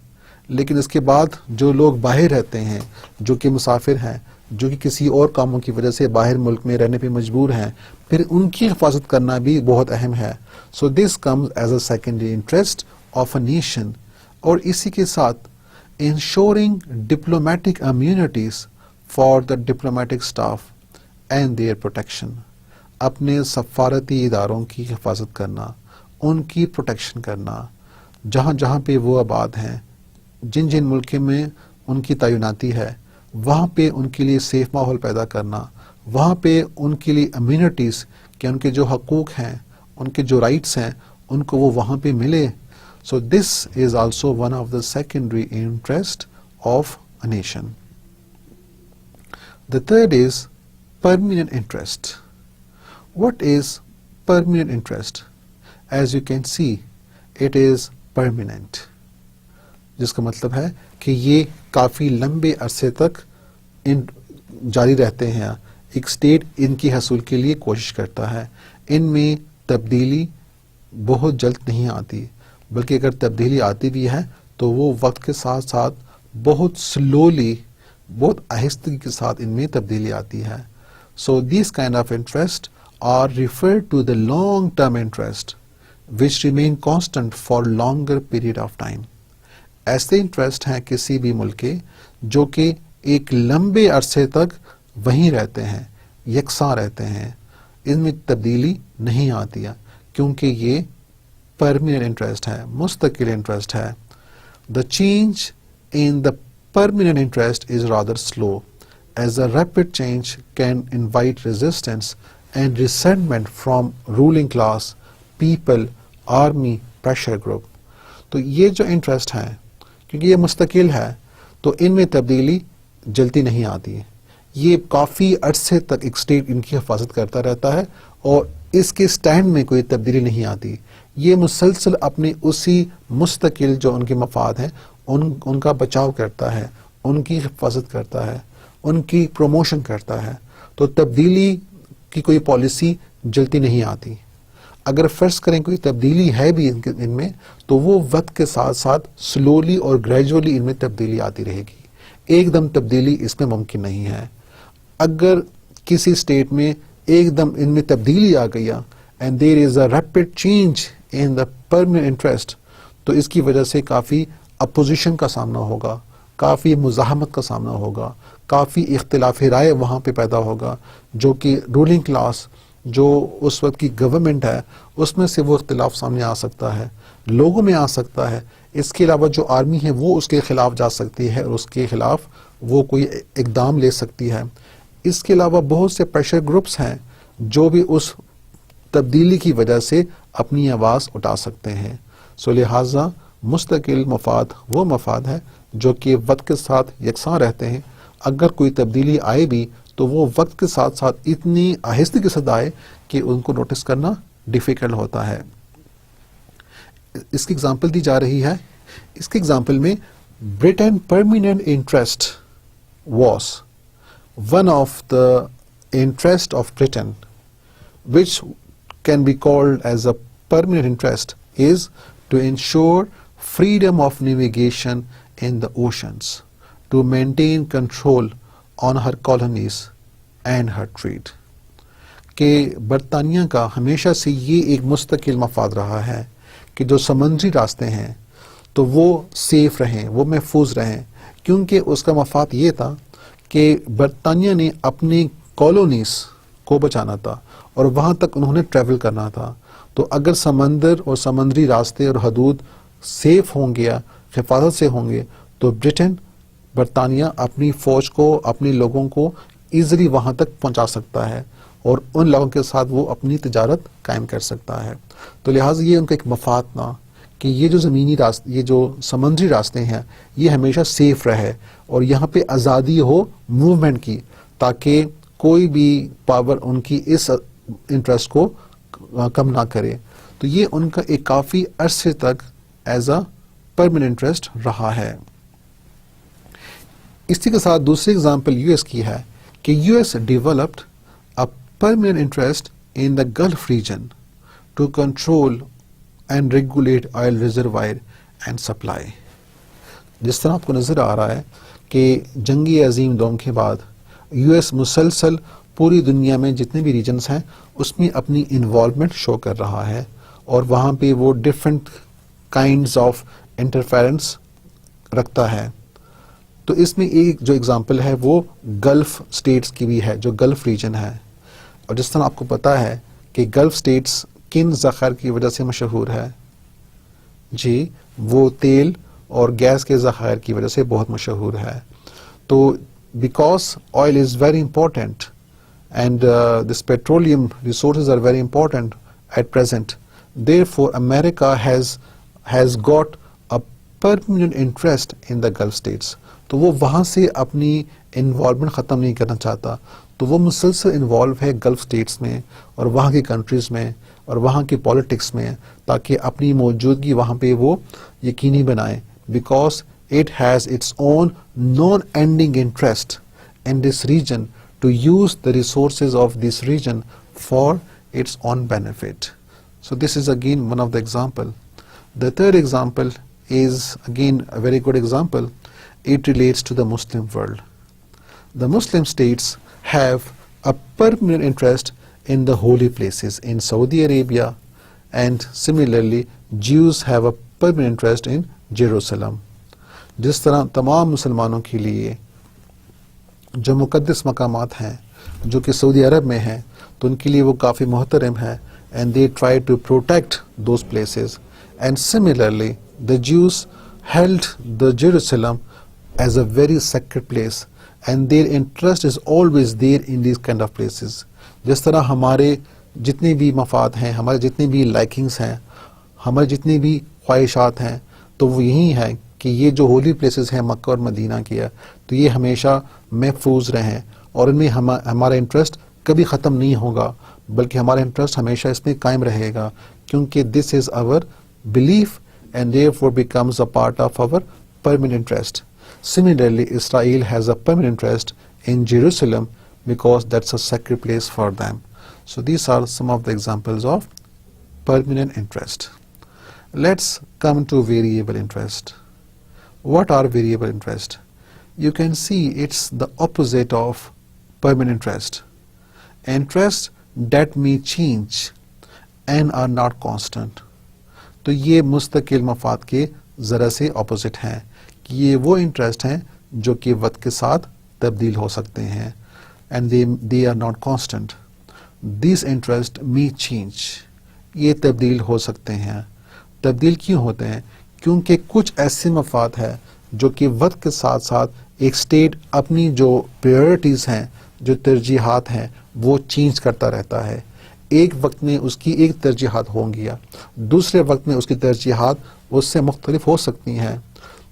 लेकिन इसके बाद जो लोग बाहर रहते हैं, जो कि मुसाफिर हैं, जो कि किसी और कामों की वजह से बाहर मुल्क में रहने पे मजबूर हैं, फिर उनकी हिफाजत करना भी बहुत अहम है. So this comes as a secondary interest of a nation. और इसी के साथ ensuring diplomatic immunities for the diplomatic staff and their protection. अपने सफारती इदारों की हिफाजत करना, उनकी प्रोटेक्शन करना, जहाँ जहाँ पे वो आबाद हैं, जिन जिन मुल्क में उनकी तैनाती है, वहाँ पे उनके लिए सेफ माहौल पैदा करना, वहाँ पे उनके लिए इम्यूनिटीज़ कि उनके जो हकूक़ हैं, उनके जो राइट्स हैं, उनको वो वहाँ पे मिले. So this is also one of the secondary interest of a nation. The third is permanent interest. What is permanent interest? As you can see, it is permanent. जिसका मतलब है कि ये काफ़ी लंबे अरसे तक जारी रहते हैं. एक स्टेट इनकी हसूल के लिए कोशिश करता है. इनमें तब्दीली बहुत जल्द नहीं आती, बल्कि अगर तब्दीली आती भी है तो वो वक्त के साथ साथ बहुत स्लोली, बहुत आहिस्तगी के साथ इनमें तब्दीली आती है. So these kind of interest are referred to the long-term interest which remain constant for longer period of time. ऐसे इंटरेस्ट हैं किसी भी मुल्क के जो कि एक लंबे अरसे तक वहीं रहते हैं, यकसां रहते हैं, इनमें तब्दीली नहीं आती है, क्योंकि ये परमानेंट इंटरेस्ट है, मुस्तकिल इंटरेस्ट है. The change in the permanent interest is rather slow, as a rapid change can invite resistance and resentment from ruling class, people, army, pressure group. तो ये जो इंटरेस्ट है, क्योंकि ये मुस्तकिल है, तो इनमें तब्दीली जल्दी नहीं आती है. ये काफ़ी अरसे तक एक स्टेट इनकी हिफाजत करता रहता है और इसके स्टैंड में कोई तब्दीली नहीं आती. ये मुसलसल अपने उसी मुस्तकिल जो उनके मफाद हैं उनका बचाव करता है, उनकी हिफाजत करता है, उनकी प्रमोशन करता है. तो तब्दीली की कोई पॉलिसी जल्दी नहीं आती. अगर फर्ज करें कोई तब्दीली है भी इनमें, तो वो वक्त के साथ साथ स्लोली और ग्रेजुअली इनमें तब्दीली आती रहेगी. एकदम तब्दीली इसमें मुमकिन नहीं है. अगर किसी स्टेट में एकदम इनमें तब्दीली आ गई and there is a rapid change in the permanent interest, तो इसकी वजह से काफ़ी अपोजिशन का सामना होगा, काफ़ी मुज़ाहमत का सामना होगा, काफ़ी इख्तिलाफ राय वहाँ पे पैदा होगा, जो कि रूलिंग क्लास, जो उस वक्त की गवर्नमेंट है, उसमें से वो इख्तिलाफ सामने आ सकता है, लोगों में आ सकता है. इसके अलावा जो आर्मी है वो उसके ख़िलाफ़ जा सकती है और उसके ख़िलाफ़ वो कोई इक़दाम ले सकती है. इसके अलावा बहुत से प्रेशर ग्रुप्स हैं जो भी उस तब्दीली की वजह से अपनी आवाज़ उठा सकते हैं. सो लिहाजा मुस्तकिल मफाद वो मफाद है जो कि वक्त के साथ यकसां रहते हैं. अगर कोई तब्दीली आए भी तो वो वक्त के साथ साथ इतनी आहिस्ते के साथ आए कि उनको नोटिस करना डिफ़िकल्ट होता है. इसकी एग्जांपल दी जा रही है. इसके एग्जांपल में Britain permanent interest was one of the interest of Britain, which can be called as a permanent interest, is to ensure freedom of navigation in the oceans, to maintain control on her colonies and her trade. कि बरतानिया का हमेशा से ये एक मुस्तकिल मफाद रहा है कि जो समुद्री रास्ते हैं तो वो सेफ रहें, वो महफूज रहें, क्योंकि उसका मफाद ये था कि बरतानिया ने अपनी कॉलोनीज़ को बचाना था और वहाँ तक उन्होंने ट्रैवल करना था. तो अगर समंदर और समुद्री रास्ते और हदूद सेफ होंगे या हिफाजत से होंगे तो ब्रिटेन बरतानिया अपनी फ़ौज को, अपने लोगों को ईज़िली वहाँ तक पहुँचा सकता है और उन लोगों के साथ वो अपनी तिजारत कायम कर सकता है. तो लिहाजा ये उनका एक मफाद था कि ये जो ज़मीनी रास्ते, ये जो समुद्री रास्ते हैं, ये हमेशा सेफ रहे और यहाँ पे आज़ादी हो मूवमेंट की, ताकि कोई भी पावर उनकी इस इंटरेस्ट को कम ना करे. तो ये उनका एक काफ़ी अरसे तक एज अ परमानेंट इंटरेस्ट रहा है. इसी के साथ दूसरी एग्जांपल यूएस की है कि US developed a permanent interest in the Gulf region to control and regulate oil reservoir and supply. जिस तरह आपको नज़र आ रहा है कि जंगी अजीम दोम के बाद यूएस मुसलसल पूरी दुनिया में जितने भी रीजन्स हैं उसमें अपनी इन्वॉल्वमेंट शो कर रहा है और वहाँ पे वो डिफरेंट काइंड्स ऑफ इंटरफेरेंस रखता है. तो इसमें एक जो एग्जांपल है वो गल्फ स्टेट्स की भी है, जो गल्फ रीजन है. और जिस तरह आपको पता है कि गल्फ स्टेट्स किन ज़ख़ायर की वजह से मशहूर है जी, वो तेल और गैस के ज़ख़ायर की वजह से बहुत मशहूर है. तो because oil is very important and this petroleum resources are very important at present. Therefore, America has got a permanent interest in the Gulf states. तो वो वहाँ से अपनी इन्वॉल्वमेंट ख़त्म नहीं करना चाहता, तो वो मुसलसल इन्वॉल्व है गल्फ स्टेट्स में और वहाँ की कंट्रीज़ में और वहाँ की पॉलिटिक्स में, ताकि अपनी मौजूदगी वहाँ पे वो यकीनी बनाए. Because it has its own non ending interest in this region to use the resources of this region for its own benefit. So this is again one of the example. The third example is again a very good example. It relates to the Muslim world. The Muslim states have a permanent interest in the holy places in Saudi Arabia, and similarly Jews have a permanent interest in Jerusalem. जिस तरह तमाम मुसलमानों के लिए जो मुक़द्दस मकामात हैं जो कि सऊदी अरब में हैं, तो उनके लिए वो काफ़ी मोहतरम है, and they try to protect those places. And similarly the Jews held the Jerusalem as a very sacred place and their interest is always there in this kind of places. जिस तरह हमारे जितने भी मफाद हैं, हमारे जितने भी लाइकिंग्स हैं, हमारे जितनी भी ख्वाहिशात हैं, तो वो यही है कि ये जो होली प्लेसेस हैं मक्का और मदीना की है, तो ये हमेशा महफूज रहें और इनमें हमारा इंटरेस्ट कभी ख़त्म नहीं होगा, बल्कि हमारा इंटरेस्ट हमेशा इसमें कायम रहेगा, क्योंकि this is our belief and therefore becomes a part of our permanent interest. Similarly, Israel has a permanent interest in Jerusalem because that's a sacred place for them. So these are some of the examples of permanent interest. Let's come to variable interest. What are variable interest? You can see it's the opposite of permanent interest. Interest that may change and are not constant. तो ये मुस्तकिल मफाद के ज़रा से opposite हैं कि ये वो इंटरेस्ट हैं जो कि वक्त के साथ तब्दील हो सकते हैं, and they are not constant. This interest may change, ये तब्दील हो सकते हैं. तब्दील क्यों होते हैं? क्योंकि कुछ ऐसे मफाद है जो कि वक्त के साथ साथ एक स्टेट अपनी जो प्रायोरिटीज़ हैं, जो तरजीहात हैं, वो चेंज करता रहता है. एक वक्त में उसकी एक तरजीहात होंगी, दूसरे वक्त में उसकी तरजीहात उससे मुख्तलिफ हो सकती हैं.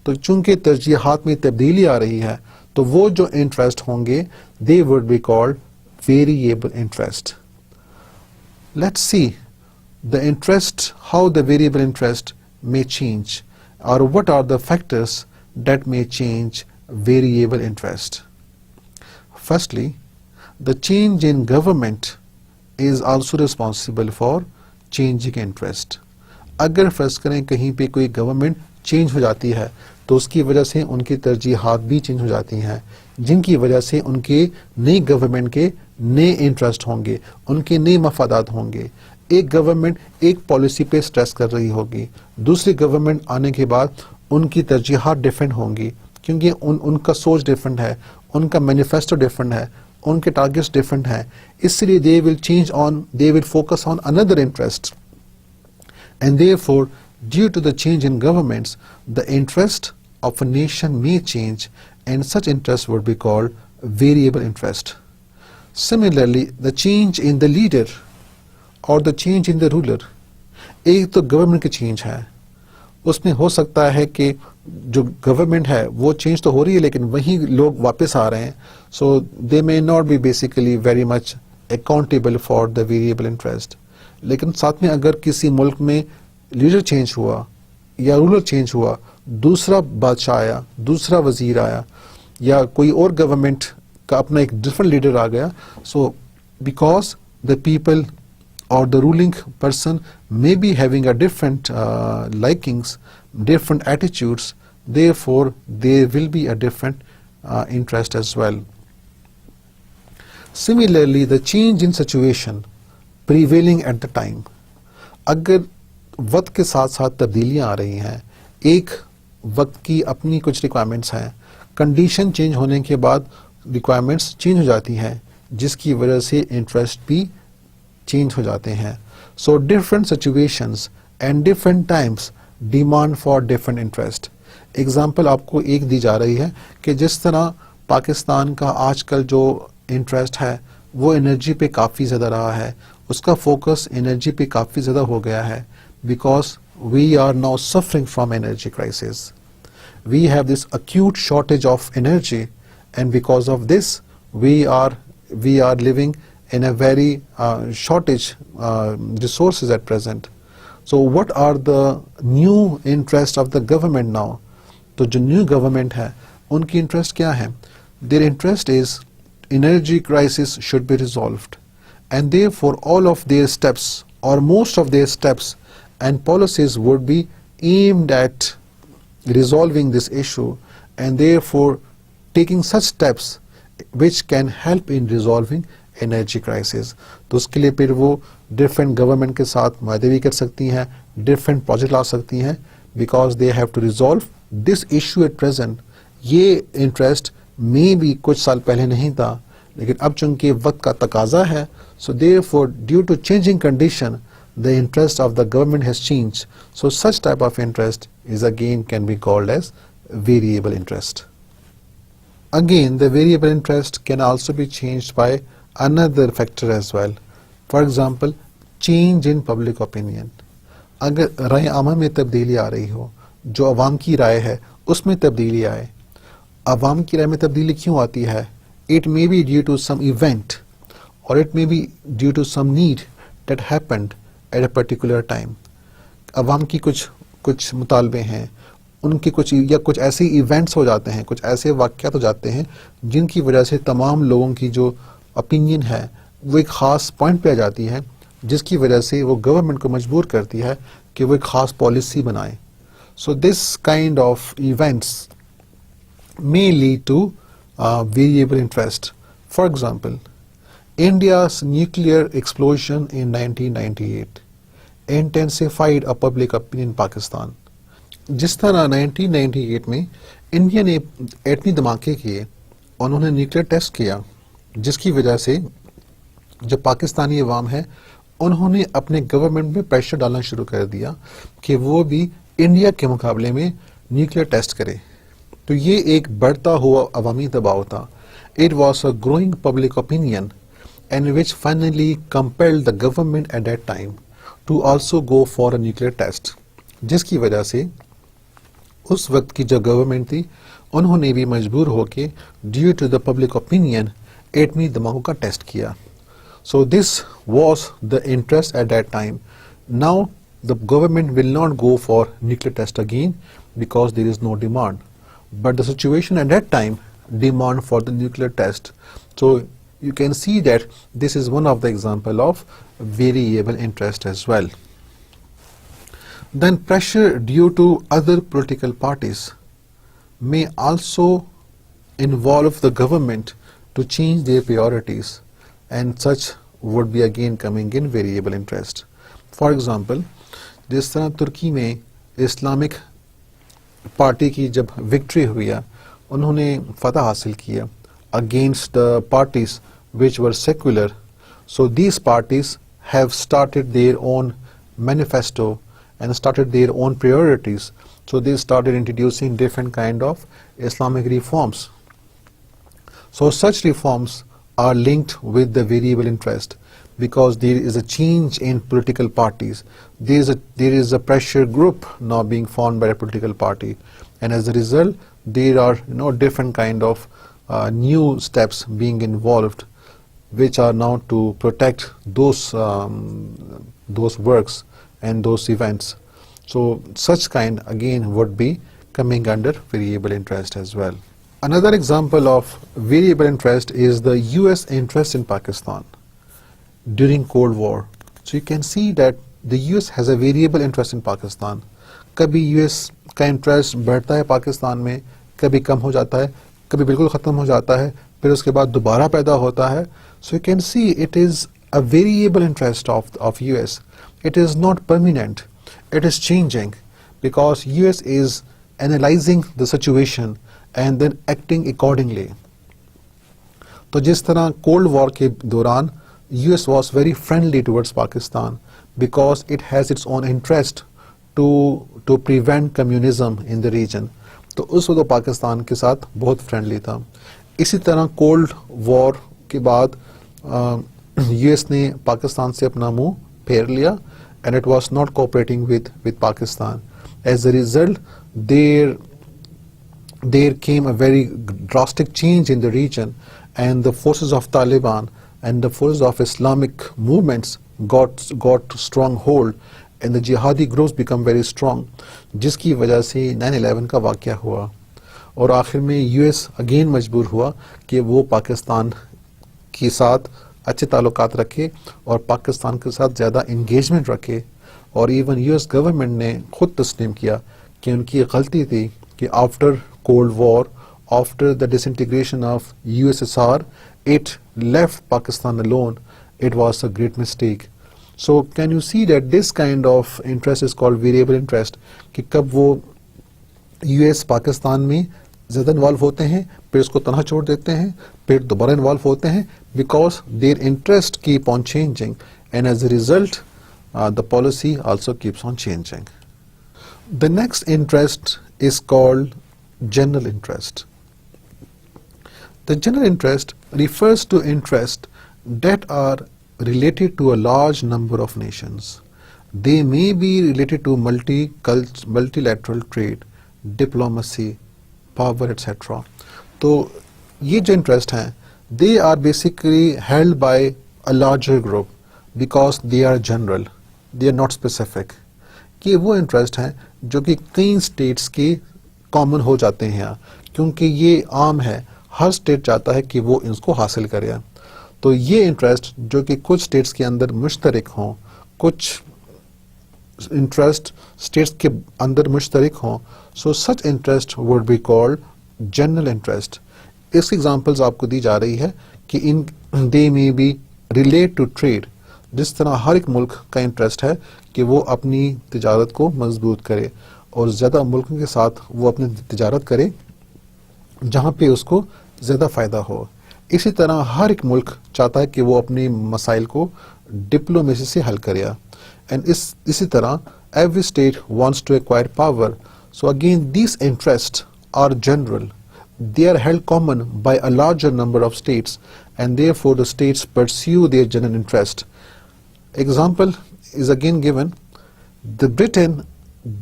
तो चूंकि तरजीहात में तब्दीली आ रही है, तो वो जो इंटरेस्ट होंगे they would be called variable interest. Let's see the interest, how the variable interest may change, or what are the factors that may change variable interest. Firstly, the change in government is also responsible for changing interest. अगर फर्ज करें कहीं पे कोई government change हो जाती है तो उसकी वजह से उनकी तरजीहात भी चेंज हो जाती हैं, जिनकी वजह से उनके नई गवर्नमेंट के नए इंटरेस्ट होंगे, उनके नए मफादात होंगे. एक गवर्नमेंट एक पॉलिसी पे स्ट्रेस कर रही होगी, दूसरी गवर्नमेंट आने के बाद उनकी तरजीहात डिफरेंट होंगी क्योंकि उनका सोच डिफरेंट है, उनका मैनिफेस्टो डिफरेंट है, उनके टारगेट्स डिफरेंट हैं. इसलिए they will focus on another interest. And therefore, due to the change in governments, the interest of a nation may change, and such interest would be called variable interest. Similarly, the change in the leader or the change in the ruler, एक तो government की change है, उसमें हो सकता है कि जो गवर्नमेंट है वो चेंज तो हो रही है लेकिन वही लोग वापस आ रहे हैं, so they may not be basically very much accountable for the variable interest. लेकिन साथ में अगर किसी मुल्क में लीडर चेंज हुआ या रूलर चेंज हुआ, दूसरा बादशाह आया, दूसरा वजीर आया, या कोई और गवर्नमेंट का अपना एक डिफरेंट लीडर आ गया, so because the people or the ruling person may be having a different likings, different attitudes, therefore there will be a different interest as well. Similarly, the change in situation prevailing at the time, अगर वक्त के साथ साथ तब्दीलियां आ रही हैं, एक वक्त की अपनी कुछ रिक्वायरमेंट्स हैं, कंडीशन चेंज होने के बाद रिक्वायरमेंट्स चेंज हो जाती हैं, जिसकी वजह से इंटरेस्ट भी चेंज हो जाते हैं. So different situations and different times demand for different interest. Example आपको एक दी जा रही है कि जिस तरह पाकिस्तान का आजकल जो इंटरेस्ट है वो एनर्जी पे काफ़ी ज़्यादा रहा है, उसका फोकस एनर्जी पे काफ़ी ज़्यादा हो गया है, because we are now suffering from energy crisis. We have this acute shortage of energy, and because of this we are living in a very shortage resources at present. So what are the new interests of the government now? तो जो new government है उनकी interest क्या है? Their interest is energy crisis should be resolved, and therefore all of their steps or most of their steps and policies would be aimed at resolving this issue, and therefore taking such steps which can help in resolving energy crisis. तो उसके लिए फिर वो different government के साथ मुआहदे भी कर सकती हैं, डिफरेंट प्रोजेक्ट ला सकती हैं, because they have to resolve this issue at present. ये इंटरेस्ट में भी कुछ साल पहले नहीं था, लेकिन अब चूंकि वक्त का तकाजा है, so therefore due to changing condition the interest of the government has changed. So such type of interest is again can be called as variable interest. Again, the variable interest can also be changed by another factor as well. For example, change in public opinion. अगर राय आमा में तब्दीली आ रही हो, जो अवाम की राय है उसमें तब्दीली आए. अवाम की राय में तब्दीली क्यों आती है? It may be due to some event or it may be due to some need that happened at a particular time. अवाम की कुछ मुतालबे हैं, उनके कुछ ऐसे इवेंट्स हो जाते हैं, कुछ ऐसे वाक़यात हो जाते हैं जिनकी वजह से तमाम लोगों की जो ओपिनियन है वो एक ख़ास पॉइंट पे आ जाती है, जिसकी वजह से वो गवर्नमेंट को मजबूर करती है कि वो एक ख़ास पॉलिसी बनाए. So this kind of events may lead two variable interest. For example, India's nuclear explosion in 1998 intensified a public opinion in Pakistan. जिस तरह 1998 में इंडिया ने एटमी धमाके किए, उन्होंने न्यूक्लियर टेस्ट किया, जिसकी वजह से जो पाकिस्तानी अवाम है उन्होंने अपने गवर्नमेंट में प्रेशर डालना शुरू कर दिया कि वो भी इंडिया के मुकाबले में न्यूक्लियर टेस्ट करे. तो ये एक बढ़ता हुआ अवामी दबाव था. It was a growing public opinion and which finally compelled the government at that time to also go for a nuclear test, जिसकी वजह से उस वक्त की जो गवर्नमेंट थी उन्होंने भी मजबूर होके due to the public opinion एटमी धमाकों का टेस्ट किया. So this was the interest at that time. Now the government will not go for nuclear test again because there is no demand. but the situation at that time demand for the nuclear test. So you can see that this is one of the example of variable interest as well. Then pressure due to other political parties may also involve the government to change their priorities, and such would be again coming in variable interest. For example, जिस तरह तुर्की में Islamic party की जब victory हुई है, उन्होंने फतह हासिल किया against the parties which were secular. So these parties have started their own manifesto and started their own priorities. So they started introducing different kind of Islamic reforms. So such reforms are linked with the variable interest because there is a change in political parties. There is a pressure group now being formed by a political party, and as a result, there are different kind of new steps being involved, which are now to protect those works and those events. So such kind again would be coming under variable interest as well. Another example of variable interest is the US interest in Pakistan during Cold War. So you can see that the US has a variable interest in Pakistan. कभी US का interest बढ़ता है पाकिस्तान में, कभी कम हो जाता है, कभी बिल्कुल ख़त्म हो जाता है, फिर उसके बाद दोबारा पैदा होता है. So you can see it is a variable interest of US. It is not permanent. It is changing because US is analyzing the situation and then acting accordingly. तो जिस तरह कोल्ड वॉर के दौरान US was very friendly towards Pakistan because it has its own interest to prevent communism in the region. तो उस वक्त पाकिस्तान के साथ बहुत फ्रेंडली था. इसी तरह कोल्ड वॉर के बाद US ने पाकिस्तान से अपना मुंह फेर लिया and it was not cooperating with Pakistan. As a result, there came a very drastic change in the region, and the forces of Taliban and the forces of Islamic movements got strong hold, and the jihadi groups become very strong, जिसकी वजह से 9/11 का वाक़या हुआ. और आखिर में US again मजबूर हुआ कि वो पाकिस्तान के साथ अच्छे ताल्लुकात रखे और पाकिस्तान के साथ ज़्यादा इंगेजमेंट रखे. और इवन US गवर्नमेंट ने खुद तस्लीम किया कि उनकी गलती थी कि after cold war, after the disintegration of USSR, it left Pakistan alone. It was a great mistake. So can you see that this kind of interest is called variable interest, कि कब वो US पाकिस्तान में ज़्यादा involve होते हैं, फिर उसको तनहा छोड़ देते हैं, फिर दोबारा इन्वॉल्व होते हैं, because their interest keep on changing, and as a result the policy also keeps on changing. The next interest is called general interest. The general interest refers to interests that are related to a large number of nations. They may be related to multilateral trade, diplomacy, power, etc. तो ये जो interest हैं, they are basically held by a larger group because they are general, they are not specific. कि वो interest हैं जो कि कई states के common हो जाते हैं, क्योंकि ये आम है, हर स्टेट चाहता है कि वो इसको हासिल करे. तो ये इंटरेस्ट जो कि कुछ स्टेट्स के अंदर मुश्तरक हों, कुछ इंटरेस्ट स्टेट्स के अंदर मुश्तरक हों, so such interest would be called general interest. इसकी एग्जांपल्स आपको दी जा रही है कि in they may be relate to trade. जिस तरह हर एक मुल्क का इंटरेस्ट है कि वो अपनी तिजारत को मजबूत करे और ज़्यादा मुल्कों के साथ वो अपनी तिजारत करे जहाँ पे उसको ज़्यादा फ़ायदा हो. इसी तरह हर एक मुल्क चाहता है कि वो अपने मसाइल को डिप्लोमेसी से हल करे. एंड इसी तरह every state wants to acquire power. So again, these interests are general. They are held common by a larger number of states, and therefore the states pursue their general interest. Example is again given. The Britain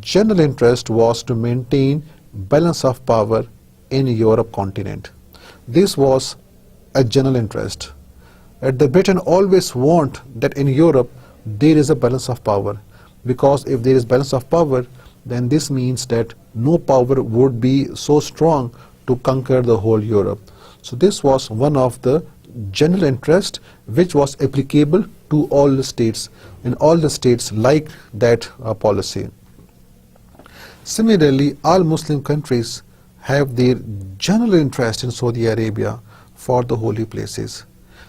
general interest was to maintain balance of power in Europe continent. This was a general interest. The Britain always want that in Europe there is a balance of power, because if there is balance of power, then this means that no power would be so strong to conquer the whole Europe. So this was one of the general interest which was applicable to all the states, and all the states liked that policy. Similarly, all Muslim countries have their general interest in Saudi Arabia for the holy places.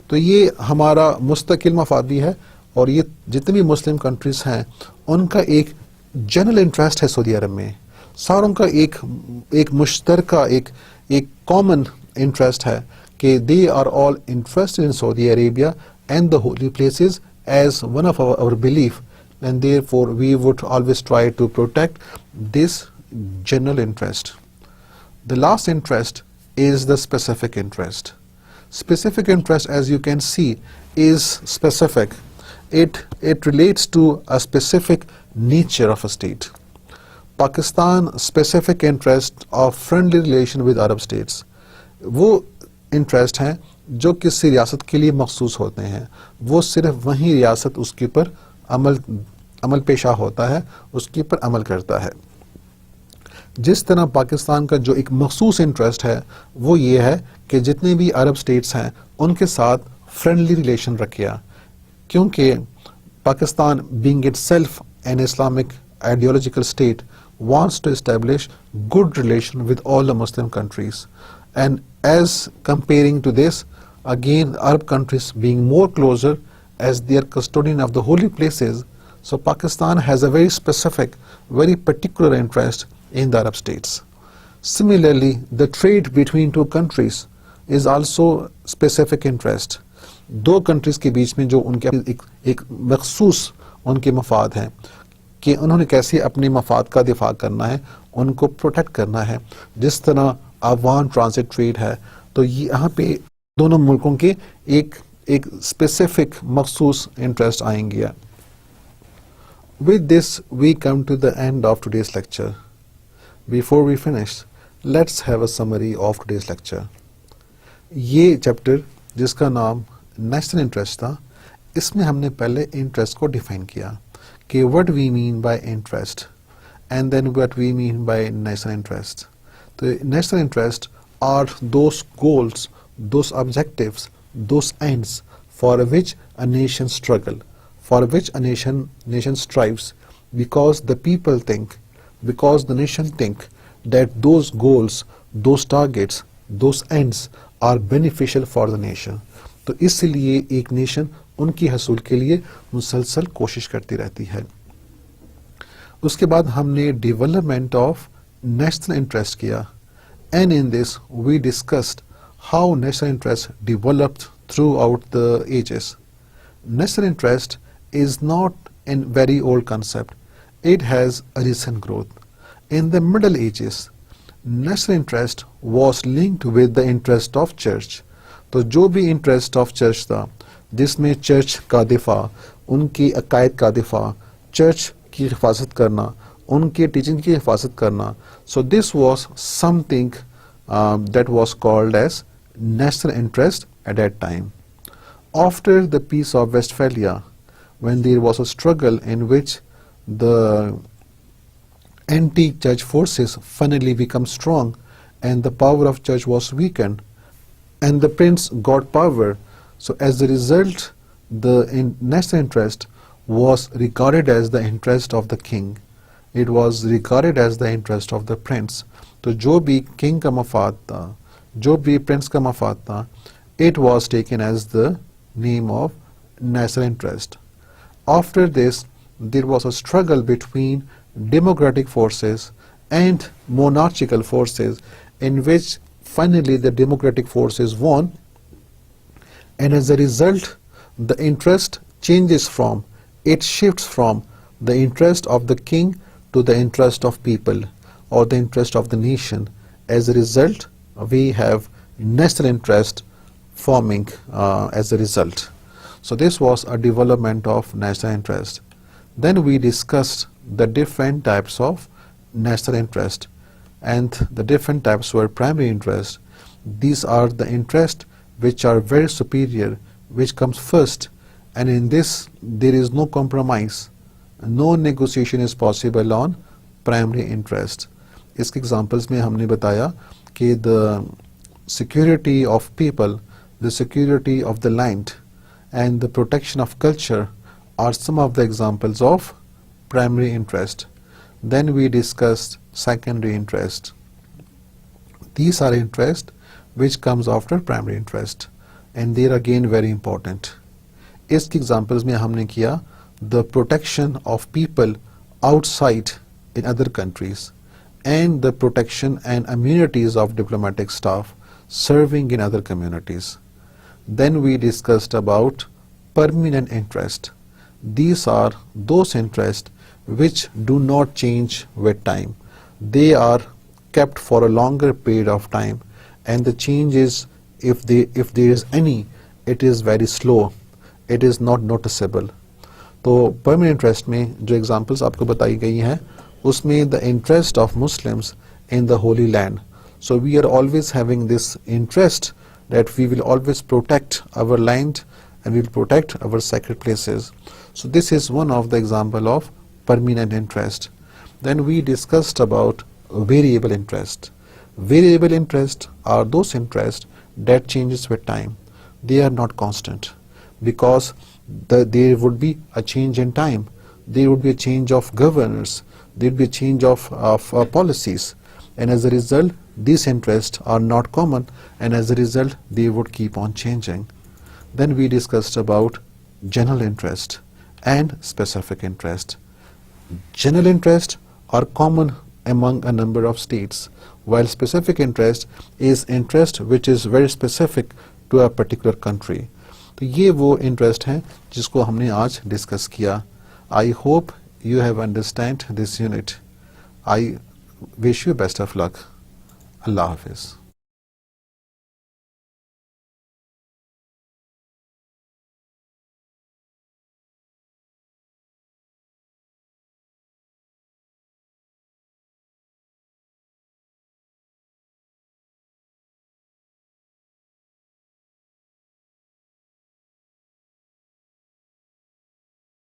तो ये हमारा मुस्तकिल मफाद भी है, और ये जितने भी मुस्लिम कंट्रीज हैं उनका एक जनरल इंटरेस्ट है सऊदी अरब में. सारों का एक मुश्तरका एक कॉमन इंटरेस्ट है कि they are all interested in Saudi Arabia and the holy places as one of our belief, and therefore we would always try to protect this general interest. The last interest is the specific interest. Specific interest, as you can see, is specific. It relates to a specific nature of a state. Pakistan specific interest of friendly relation with Arab states. वो interest हैं जो किसी रियासत के लिए मखसूस होते हैं, वो सिर्फ वही रियासत उसके ऊपर अमल पेशा होता है, उसके ऊपर अमल करता है. जिस तरह पाकिस्तान का जो एक मखसूस इंटरेस्ट है वो ये है कि जितने भी अरब स्टेट्स हैं उनके साथ फ्रेंडली रिलेशन रखिया, क्योंकि Pakistan being itself an Islamic ideological state wants to establish good relation with all the Muslim countries. And as comparing to this, again Arab countries being more closer as they are custodian of the holy places, so Pakistan has a very specific, very particular interest in the Arab states. Similarly, the trade between two countries is also specific interest. दो countries के बीच में जो उनके एक मखसूस उनके मफाद हैं कि उन्होंने कैसे अपने मफाद का दिफा करना है, उनको प्रोटेक्ट करना है. जिस तरह अफगान ट्रांसिट ट्रेड है, तो यहाँ पे दोनों मुल्कों के एक स्पेसिफिक मखसूस इंटरेस्ट आएंगे. With this we come to the end of today's lecture. Before we finish, let's have a summary of today's lecture. ये चैप्टर जिसका नाम नेशनल इंटरेस्ट था, इसमें हमने पहले इंटरेस्ट को डिफाइन किया कि what we mean by interest and then what we mean by national interest. The national interest are those goals, those objectives, those ends for which a nation struggle, for which a nation strives, because the people think, because the nation think that those goals, those targets, those ends are beneficial for the nation. तो इसलिए एक nation उनकी हसूल के लिए मुसलसल कोशिश करती रहती है. उसके बाद हमने डेवलपमेंट ऑफ नेशनल इंटरेस्ट किया, and in this we discussed how national interest developed throughout the ages. National interest is not a very old concept. It has a recent growth. In the Middle Ages, national interest was linked with the interest of church. तो जो भी interest of church था, जिसमें church का दिफा, उनकी अकायद का दिफा, church की हिफाजत करना, उनके teaching की हिफाजत करना, so this was something that was called as national interest at that time. After the Peace of Westphalia, when there was a struggle in which the anti-church forces finally become strong and the power of church was weakened and the prince got power, so as a result the national interest was regarded as the interest of the king. It was regarded as the interest of the prince. तो जो भी king का मफाद था, जो भी prince का मफाद था, it was taken as the name of national interest. After this, there was a struggle between democratic forces and monarchical forces, in which finally the democratic forces won, and as a result the interest changes from, it shifts from the interest of the king to the interest of people or the interest of the nation. As a result, we have national interest forming as a result. So this was a development of national interest. Then we discussed the different types of national interest, and the different types were primary interest. These are the interests which are very superior, which comes first, and in this there is no compromise, no negotiation is possible on primary interest. इसके examples में हमने बताया कि the security of people, the security of the land and the protection of culture are some of the examples of primary interest. Then we discussed secondary interest. These are interest which comes after primary interest and they are again very important. इसके examples में हमने किया the protection of people outside in other countries and the protection and immunities of diplomatic staff serving in other communities. Then we discussed about permanent interest. These are those interests which do not change with time. They are kept for a longer period of time and the change is, if there is any, it is very slow. It is not noticeable. तो permanent interest में जो examples आपको बताई गई हैं उसमें the interest of Muslims in the Holy Land. So we are always having this interest that we will always protect our land and we will protect our sacred places. So this is one of the example of permanent interest. Then we discussed about variable interest. Variable interest are those interests that changes with time. They are not constant because there would be a change in time. There would be a change of governors. There would be a change of policies. And as a result, these interests are not common and as a result, they would keep on changing. Then we discussed about general interest and specific interest. General interest are common among a number of states, while specific interest is interest which is very specific to a particular country. तो ये वो interest हैं जिसको हमने आज discuss किया. I hope you have understand this unit. I wish you best of luck. Allah Hafiz.